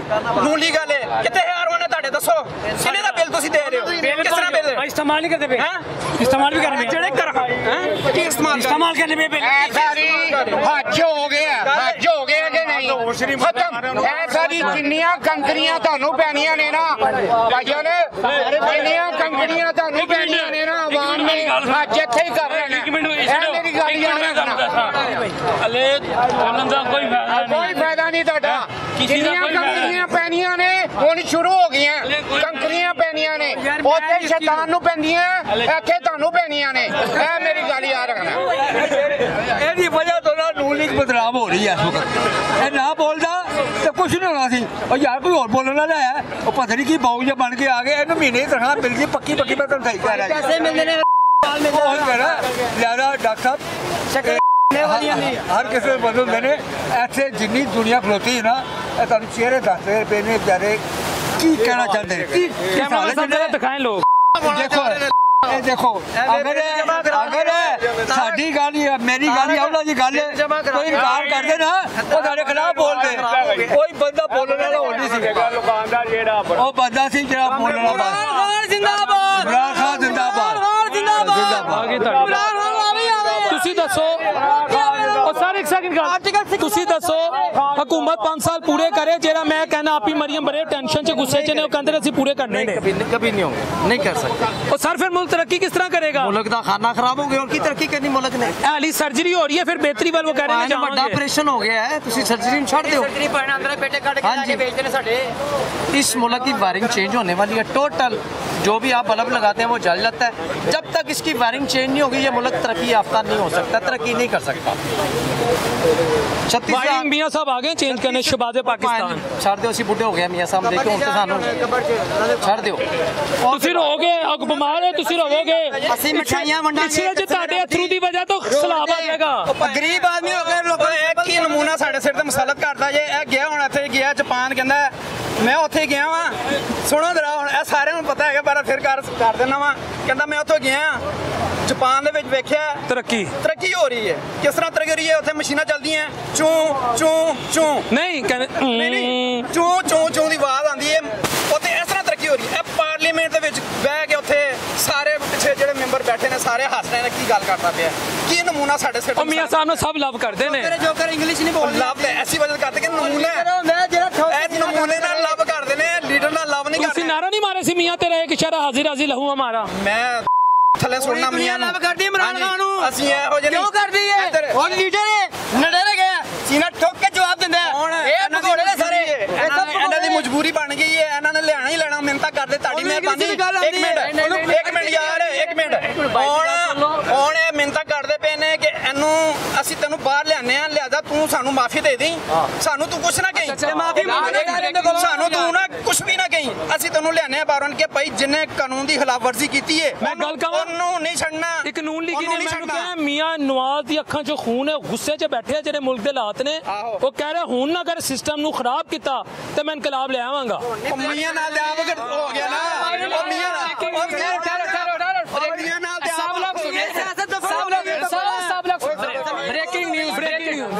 ਨੂਨ ਲੀਗ ਵਾਲੇ ਕਿੱਥੇ ਹੈਵਾਨ ਨੇ ਤੁਹਾਡੇ? ਦੱਸੋ ਕਿੰਨੇ ਦਾ ਬਿੱਲ ਤੁਸੀਂ ਦੇ ਰਹੇ ਹੋ? ਕਿਸ ਤਰ੍ਹਾਂ ਬਿੱਲ इस्तेमाल नहीं करते पे, इस्तेमाल भी करने पे, ਜਿਹੜੇ ਕਰ ਕੀ इस्तेमाल करने पे ਇਹ ਸਾਰੀ ਹੱਜ ਹੋ ਗਿਆ, ਹੱਜ ਹੋ ਗਿਆ ਕਿ ਨਹੀਂ ਖਤਮ। ਇਹ ਸਾਰੀ ਜਿੰਨੀਆਂ ਕੰਕਰੀਆਂ ਤੁਹਾਨੂੰ ਪੈਣੀਆਂ ਨੇ ਨਾ ਭਾਈਆਂ ਨੇ, ਜਿੰਨੀਆਂ ਕੰਕਰੀਆਂ ਤੁਹਾਨੂੰ ਪੈਣੀਆਂ ਨੇ ਨਾ, ਆਵਾਮ ਨੇ ਹੱਜ ਇੱਥੇ ਹੀ ਕਰ ਲੈਣਾ। ਇਹ ਮੇਰੀ ਗੱਲ ਯਾਦ ਰੱਖਣਾ, ਕੋਈ ਫਾਇਦਾ ਨਹੀਂ ਤੁਹਾਡਾ। ਜਿੰਨੀਆਂ ਕੰਕਰੀਆਂ ਪੈਣੀਆਂ ਨੇ ਹੁਣ ਸ਼ੁਰੂ ਹੋ ਗਈਆਂ, ਕੰਕਰੀਆਂ ਪੈਣੀਆਂ ਨੇ, ਉੱਥੇ ਸ਼ੈਤਾਨ ਨੂੰ ਪੈਂਦੀਆਂ, ਇੱਥੇ ਤੁਹਾਨੂੰ ਪੈਣੀਆਂ ਨੇ। ਇਹ ਮੇਰੀ ਗੱਲ ਯਾਦ ਰੱਖਣਾ। ਇਹਦੀ ਵਜ੍ਹਾ ਤੋਂ ਨਾ ਨੂਨ ਲੀਗ ਬਦਨਾਮ ਹੋ ਰਹੀ ਹੈ ਇਸ ਵਕਤ। ਇਹ ਨਾ ਬੋਲਦਾ ਤਾਂ ਕੁਝ ਨਹੀਂ ਹੋਣਾ ਸੀ। ਉਹ ਯਾਰ ਕੋਈ ਹੋਰ ਬੋਲਣ ਵਾਲਾ ਹੈ, ਉਹ ਪਤਾ ਨਹੀਂ ਕੀ ਬਾਊ ਜਿਹਾ ਬਣ ਕੇ ਆ ਗਏ। ਇਹਨੂੰ ਮਹੀਨੇ ਦੀ ਤਨਖਾਹ ਮਿਲਦੀ ਪੱਕੀ ਪੱਕੀ, ਮੈਂ ਤੁਹਾਨੂੰ ਸਹੀ ਕਹਿ ਰਿਹਾ। ਪੈਸੇ ਮਿਲਦੇ ਨੇ ਉਹ ਕਹਿ ਰਿਹਾ ਲਿਆਦਾ ਡਾਕਟਰ ਸਾਹਿਬ ਹਰ ਕਿਸੇ ਦੇ ਬੰਦ ਹੁੰਦੇ ਨੇ। ਇੱਥੇ ਜਿੰਨੀ ਦੁਨੀਆ ਖਲੋਤੀ ਹੈ ਨਾ, ਇਹ ਤੁਹਾਨੂੰ ਚਿਹਰੇ ਦੱਸਦੇ ਪਏ ਨੇ ਵਿਚਾਰੇ ਕੀ ਕਹਿਣਾ ਚਾਹੁੰਦੇ ਨੇ, ਕੀ कैमरा सामने दिखाएं लोग। ਦੇਖੋ ਇਹ ਦੇਖੋ, ਅਗਰ ਸਾਡੀ ਗੱਲ ਹੀ ਮੇਰੀ ਗੱਲ ਹੀ ਉਹਨਾਂ ਦੀ ਗੱਲ ਕੋਈ ਇਨਕਾਰ ਕਰਦੇ ਨਾ, ਉਹ ਸਾਡੇ ਖਿਲਾਫ ਬੋਲਦੇ। ਕੋਈ ਬੰਦਾ ਬੋਲਣ ਵਾਲਾ ਹੋ ਨਹੀਂ ਸੀ, ਉਹ ਬੰਦਾ ਸੀ ਜਿਹੜਾ ਬੋਲਣ ਵਾਲਾ। ਜ਼ਿੰਦਾਬਾਦ, ਇਮਰਾਨ ਖਾਨ ਜ਼ਿੰਦਾਬਾਦ, ਤੁਸੀਂ ਦੱਸੋ, ਉਹ ਸਾਰੇ ਇੱਕ ਸੈਕਿੰਡ ਗੱਲ, ਤੁਸੀਂ ਦੱਸੋ ਹਕੂਮਤ 5 ਸਾਲ ਪੂਰੇ ਕਰੇ, ਜਿਹੜਾ ਮੈਂ कहना आपी मरियम बड़े टेंशन च गुस्से च ने, वो कहते ਅਸੀਂ ਪੂਰੇ करने ने। कभी नहीं होंगे, नहीं कर सकते। और सर फिर मुल्क तरक्की किस तरह करेगा? मुल्क का खाना खराब हो गया, और की तरक्की करनी मुल्क ने? हाली सर्जरी हो रही है, फिर बेहतरी वाल वो कह रहे हैं बड़ा ऑपरेशन हो गया है, ਤੁਸੀਂ सर्जरी में छोड़ दो। सर्जरी पढ़ने अंदर बेटे काट के लाके भेजते हैं साडे। इस मुल्क की वायरिंग चेंज होने वाली है टोटल। जो भी आप बल्ब लगाते हैं वो जल जाता है। जब तक इसकी वायरिंग चेंज नहीं होगी, ये मुल्क तरक्की याफ्ता नहीं हो सकता, तरक्की नहीं कर सकता। वायरिंग मियां साहब आ गए चेंज करने, शहबाज़े पाकिस्तान ਛੱਡ ਦਿਓ, ਅਸੀਂ ਬੁੱਢੇ ਹੋ ਗਏ ਮੀਆਂ ਸਾਹਿਬ ਦੇਖੋ, ਹੁਣ ਤਾਂ ਸਾਨੂੰ ਛੱਡ ਦਿਓ। ਤੁਸੀਂ ਰਹੋਗੇ, ਅਗ ਬਿਮਾਰ ਹੋ ਤੁਸੀਂ ਰਹੋਗੇ। ਅਸੀਂ ਮਿਠਾਈਆਂ ਵੰਡਾਂਗੇ, ਪਿਛਲੇ ਜੇ ਤੁਹਾਡੇ ਅਥਰੂ ਦੀ ਵਜ੍ਹਾ ਤੋਂ ਸਲਾਬ ਆ ਜਾਏਗਾ। ਗਰੀਬ ਆਦਮੀ ਹੋ ਕੇ ਲੋਕਾਂ ਨੇ ਇੱਕ ਹੀ ਨਮੂਨਾ ਸਾਡੇ ਸਿਰ ਤੇ ਮੁਸਲਤ ਕਰਦਾ ਜੇ। ਇਹ ਗਿਆ ਹੁਣ ਇੱਥੇ ਗਿਆ ਜਾਪਾਨ, ਕਹਿੰਦਾ ਮੈਂ ਉੱਥੇ ਗਿਆ ਵਾਂ। ਸੁਣੋ ਜਰਾ, ਹੁਣ ਇਹ ਸਾਰਿਆਂ ਨੂੰ ਪਤਾ ਹੈਗਾ, ਪਰ ਫਿਰ ਕਰ ਦੇਣਾ ਵਾ। ਕਹਿੰਦਾ ਮੈਂ ਉੱਥੇ ਗਿਆ ਜਾਪਾਨ ਦੇ ਵਿੱਚ, ਵੇਖਿਆ ਤਰੱਕੀ ਹੋ ਰਹੀ ਹੈ। ਕਿਸ ਤਰ੍ਹਾਂ ਤਰੱਕੀ ਹੋ ਰਹੀ ਹੈ? ਉੱਥੇ ਮਸ਼ੀਨਾਂ ਚੱਲਦੀਆਂ, ਚੂੰ ਚੂੰ ਚੂੰ ਨਹੀਂ ਨਹੀਂ ਚੂੰ ਚੂੰ ਚੂੰ ਦੀ ਆਵਾਜ਼ ਆਉਂਦੀ ਹੈ। ਉੱਥੇ ਇਸ ਤਰ੍ਹਾਂ ਤਰੱਕੀ ਹੋ ਰਹੀ ਹੈ। ਇਹ ਪਾਰਲੀਮੈਂਟ ਦੇ ਵਿੱਚ ਬਹਿ ਕੇ ਉੱਥੇ ਸਾਰੇ ਪਿੱਛੇ ਜਿਹੜੇ ਮੈਂਬਰ ਬੈਠੇ ਨੇ ਸਾਰੇ ਹੱਸ ਰਹੇ ਨੇ, ਕੀ ਗੱਲ ਕਰਦਾ ਪਿਆ? ਕੀ ਨਮੂਨਾ ਸਾਡੇ ਸਿਰ ਤੇ? ਮੀਆਂ ਸਾਹਿਬ ਨੂੰ ਸਭ ਲਵ ਕਰਦੇ ਨੇ। ਜੋਕਰ ਇੰਗਲਿਸ਼ ਨਹੀਂ ਬੋਲਦੇ, ਲਵ ਤੇ ਐਸੀ ਵਜ੍ਹਾ ਕਰਦੇ ਕਿ ਨਮੂਨਾ ਇਹ ਨਮੂਨੇ ਨਾਲ ਲਵ ਕਰਦੇ ਨੇ, ਲੀਡਰ ਨਾਲ ਲਵ ਨਹੀਂ ਕਰਦੇ। ਤੁਸੀਂ ਨਾਰਾ ਨਹੀਂ ਮਾਰੇ ਸੀ ਮੀਆਂ ਤੇਰਾ ਇੱਕ ਇਸ਼ਾਰਾ ਹਾਜ਼ਰ ਹਾਜ਼ਰ ਲਹੂ ਹਮਾਰਾ? ਮੈਂ ਥੱਲੇ ਸੁਣਨਾ ਮੀਆਂ ਨੂੰ ਲਵ ਕਰਦੀ ਇਮਰਾਨ ਖਾਨ ਨੂੰ। ਅਸੀਂ ਇਹੋ ਜਿਹੇ ਕਿਉਂ ਕਰਦੀ ਹੈ? ਹੁਣ ਲੀਡਰ ਹੈ, ਨਡਰ ਗਿਆ, ਸੀਨਾ ਠੋਕ ਕੇ ਜਵਾਬ ਦਿੰਦਾ ਹੈ। ਇਹ ਭਗੋੜੇ ਨੇ ਸਾਰੇ, ਇਹਨਾਂ ਦੀ ਮਜਬੂਰੀ ਬਣ ਗਈ ਹੈ, ਇਹਨਾਂ ਨੇ ਲਿਆਣਾ ਹੀ ਲੈਣਾ। ਮਿਹਨਤਾਂ ਕਰਦੇ, ਤੁਹਾਡੀ ਮਿਹਰਬਾਨੀ। ਇੱਕ ਮਿੰਟ ਯਾਰ, ਇੱਕ ਮਿੰਟ। ਹੁਣ ਇਹ ਮਿਹਨਤਾਂ ਕਰਦੇ ਪਏ ਨੇ ਕਿ ਇਹਨੂੰ ਅਸੀਂ ਤੈਨੂੰ ਬਾਹਰ ਲਿਆਨੇ ਆ, ਲਿਆਦਾ ਤੂੰ ਸਾਨੂੰ ਮਾਫੀ ਦੇ ਦੇ। ਸਾਨੂੰ ਤੂੰ ਕੁਛ ਨਾ ਕਹੀਂ, ਸਾਨੂੰ ਤੂੰ ਨਾ ਕੁਛ ਵੀ ਨਾ ਕਹੀਂ। ਅਸੀਂ ਤੈਨੂੰ ਲਿਆਨੇ ਆ ਬਾਹਰੋਂ ਕਿ ਭਾਈ ਜਿਹਨੇ ਕਾਨੂੰਨ ਦੀ ਖਿਲਾਫਵਰਜ਼ੀ ਕੀਤੀ ਹੈ ਮੈਂ ਗੱਲ ਕਹਾਂ, ਉਹਨੂੰ ਨਹੀਂ ਛੱਡਣਾ। ਇੱਕ ਨੂਨ ਲੀਗੀ ਨੇ ਮੈਨੂੰ ਕਿਹਾ ਮੀਆਂ ਨਵਾਜ਼ ਦੀ ਅੱਖਾਂ 'ਚੋਂ ਖੂਨ ਹੈ, ਗੁੱਸੇ 'ਚ ਬੈਠੇ ਜਿਹੜੇ ਮੁਲਕ ਦੇ ਹਾਲਾਤ ਨੇ। ਉਹ ਕਹਿ ਰਿਹਾ ਹੁਣ ਨਾ ਅਗਰ ਸਿਸਟਮ ਨੂੰ ਖਰਾਬ ਕੀਤਾ ਤੇ ਮੈਂ ਇਨਕਲਾਬ ਲੈ ਆਵਾਂਗਾ। ਮੀਆਂ ਨਾਲ ਲਿਆ ਵਗਰ ਹੋ ਗਿਆ ਨਾ, ਉਹ ਮੀਆਂ ਨਾਲ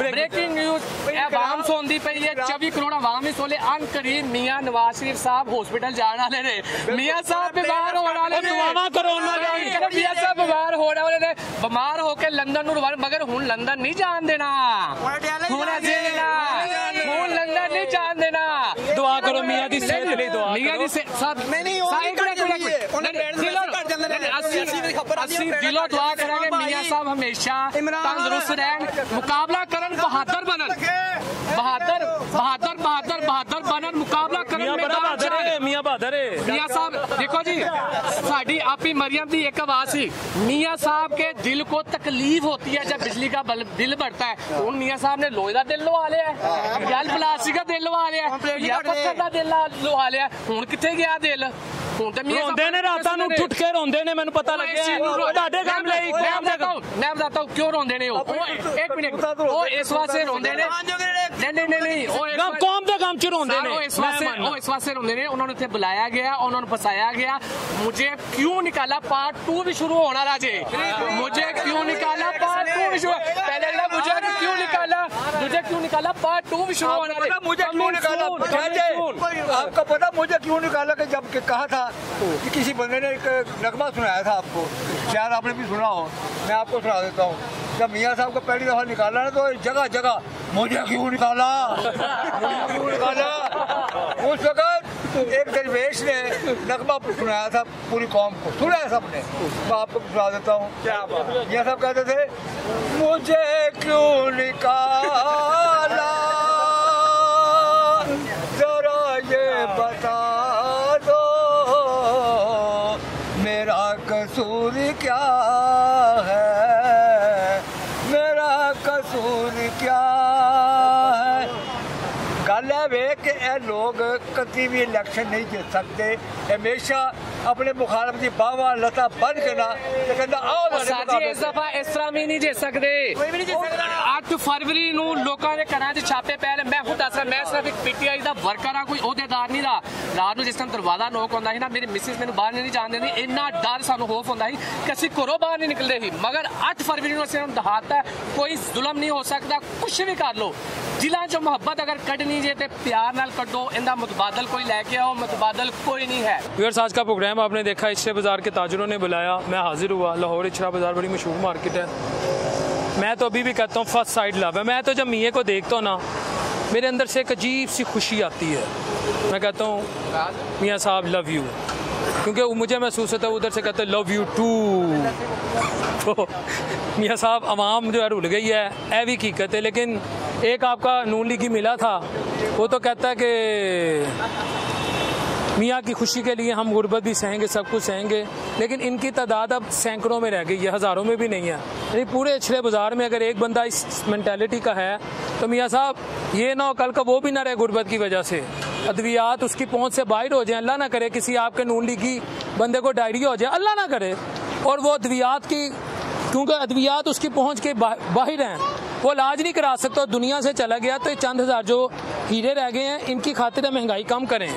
ब्रेकिंग न्यूज आवाम सुनती पई है। 24 करोड़ आवाम ही सोले अंक वारी मियां नवाज शरीफ साहब हॉस्पिटल जाने वाले ने, मियां साहब बीमार होने वाले ने, मियां साहब बीमार होने वाले ने, बीमार होकर लंदन नूं मगर हुण लंदन नहीं जान देना, हुण लंदन नहीं जान देना। दुआ करो मियां दी सेहत लई, दुआ मियां दी सब ਅਸੀਂ ਦਿਲੋਂ ਦੁਆ ਕਰਾਂਗੇ मियां साहब हमेशा तंदुरुस्त रहन, मुकाबला करन, बहादुर बनन, बहादुर बहादुर बहादुर बहादुर बनन, मुकाबला करन। मियां बहादुर है मियां साहब देखो जी, साड़ी आपी मरियम की एक आवाज थी, मियां साहब के दिल को तकलीफ होती है जब बिजली का बिल बढ़ता है। उन मियां साहब ने लोहे का दिल लवा लिया, या प्लास्टिक का दिल लवा लिया, या पत्थर का दिल लवा लिया, हुण किथे गया दिल? रोंदे ने रातां नूं ठुठ के रोंदे ने, मैनूं पता लग्या तुहाडे काम लई। मैं बताता हूं क्यों रोंदे ने। एक मिनट, वो इस वास्ते रोंदे ने, नहीं कौम दे काम च रोंदे ने, इस वास्ते रोंदे ने। उन्होंने इत्थे बुलाया गया, उन्होंने फसाया गया। मुझे क्यों निकाला, पार्ट 2 भी शुरू होना राजे, मुझे क्यों निकाला, पार्ट 2 भी शुरू, पहले मुझे क्यों निकाला, पार्ट 2 भी शुरू होना। मुझे क्यों निकाला, आपको पता मुझे क्यों निकाला? कि जब कहा था कि किसी बंदे ने एक नगमा सुनाया था आपको, शायद आपने भी सुना हो, मैं आपको सुना देता हूँ। जब मियां साहब को पहली दफा निकाला ना, तो जगह जगह मुझे क्यों निकाला, क्यों निकाला। उस वक्त एक दरवेश ने नगमा सुनाया था पूरी कौम को, सुना है सबने, मैं आपको सुना देता हूँ। मियां साहब कहते थे, मुझे क्यों निकाला, जरा ये बता दो मेरा कसूर क्या है, मेरा कसूर क्या है। गल है वे कि लोग कभी भी इलेक्शन नहीं जीत सकते, हमेशा अपने मुखालफ की बावा लता बन के ना कहता आओ इस दफा इस तरह भी नहीं जीत सकते। 8 फरवरी ਨੂੰ ਲੋਕਾਂ ਦੇ ਘਰਾਂ 'ਚ ਛਾਪੇ ਪੈ ਰਹੇ। ਮੈਂ ਖੁਦ ਦੱਸ ਰਿਹਾ, ਮੈਂ ਸਿਰਫ ਇੱਕ PTI ਦਾ ਵਰਕਰ ਆ, ਕੋਈ ਅਹੁਦੇਦਾਰ ਨਹੀਂ ਰਹਾ। ਰਾਤ ਨੂੰ ਜਿਸ ਟਾਈਮ ਦਰਵਾਜ਼ਾ ਨੋਕ ਹੁੰਦਾ ਸੀ ਨਾ, ਮੇਰੀ ਮਿਸਿਸ ਮੈਨੂੰ ਬਾਹਰ ਨਹੀਂ ਜਾਣ ਦਿੰਦੀ, ਇੰਨਾ ਡਰ ਸਾਨੂੰ ਖੌਫ ਹੁੰਦਾ ਸੀ ਕਿ ਅਸੀਂ ਘਰੋਂ ਬਾਹਰ ਨਹੀਂ ਨਿਕਲਦੇ ਸੀ। ਮਗਰ 8 ਫਰਵਰੀ ਨੂੰ ਅਸੀਂ ਦਿਖਾਤਾ ਕੋਈ ਜ਼ੁਲਮ नहीं हो सकता, कुछ भी कर लो। जिला जो मोहब्बत अगर कटनी जे ते प्यार नाल कटो, इंदा मुतबादल कोई लेके आओ, मुतबादल कोई नहीं है। व्यूअर्स, आज का प्रोग्राम आपने देखा, इचरा बाज़ार के ताजरों ने बुलाया, मैं हाजिर हुआ। लाहौर इचरा बाज़ार बड़ी मशहूर मार्केट है। मैं तो अभी भी कहता हूँ फर्स्ट साइड लव है। मैं तो जब मियाँ को देखता हूँ ना, मेरे अंदर से एक अजीब सी खुशी आती है। मैं कहता हूँ मियाँ साहब लव यू, क्योंकि मुझे महसूस होता है उधर से कहते हैं लव यू टू। तो मियाँ साहब आवाम जो है रुल गई है, ऐ भी हकीकत है। लेकिन एक आपका नून लीगी मिला था, वो तो कहता है कि मियाँ की खुशी के लिए हम गुर्बत भी सहेंगे, सब कुछ सहेंगे। लेकिन इनकी तादाद अब सैकड़ों में रह गई है, हज़ारों में भी नहीं है। यानी पूरे इचरे बाज़ार में अगर एक बंदा इस मेंटालिटी का है, तो मियाँ साहब ये ना हो कल का वो भी ना रहे गुर्बत की वजह से, अद्वियात उसकी पहुँच से बाहर हो जाए। अल्लाह ना करे किसी आपके नून लीगी बंदे को डायरिया हो जाए, अल्लाह ना करे। और वो अद्वियात की, क्योंकि अद्वियात उसकी पहुँच के बाहर हैं, वो इलाज नहीं करा सकता, दुनिया से चला गया। तो ये चंद हज़ार जो हीरे रह गए हैं, इनकी खातिर महंगाई कम करें।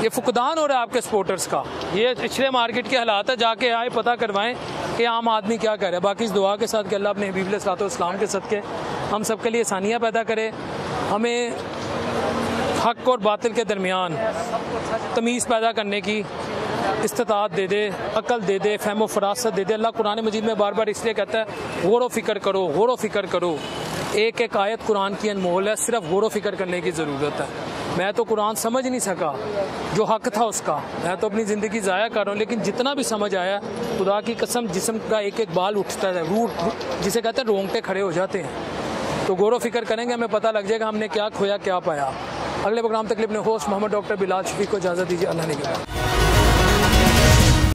ये फुकदान हो रहा है आपके सपोर्टर्स का। ये पिछले मार्केट के हालात है, जाके आए पता करवाएं कि आम आदमी क्या कर रहा है। बाकी इस दुआ के साथ कि अल्लाह अपने हबीब अलैहिस्सलाम के सदके हम सब के लिए आसानियाँ पैदा करे, हमें हक और बातिल के दरमियान तमीज़ पैदा करने की इस्तात दे दे, अकल दे दे, फ़हम फरासत दे दे। अल्लाह कुरान मजीद में बार बार इसलिए कहता है गौर व फिक्र करो, गौर व फिक्र करो। एक एक आयत कुरान की अनमोल है, सिर्फ गौर व फिक्र करने की ज़रूरत है। मैं तो कुरान समझ नहीं सका जो हक था उसका, मैं तो अपनी ज़िंदगी ज़ाया कर रहा हूँ। लेकिन जितना भी समझ आया, खुदा की कसम जिस्म का एक एक बाल उठता है, रूट जिसे कहते हैं रोंगटे खड़े हो जाते हैं। तो गौर व फिक्र करेंगे, हमें पता लग जाएगा हमने क्या खोया क्या पाया। अगले प्रोग्राम तक अपने होस्ट मोहम्मद डॉक्टर बिलाल शफीक को इजाज़त दीजिए। अल्लाह ने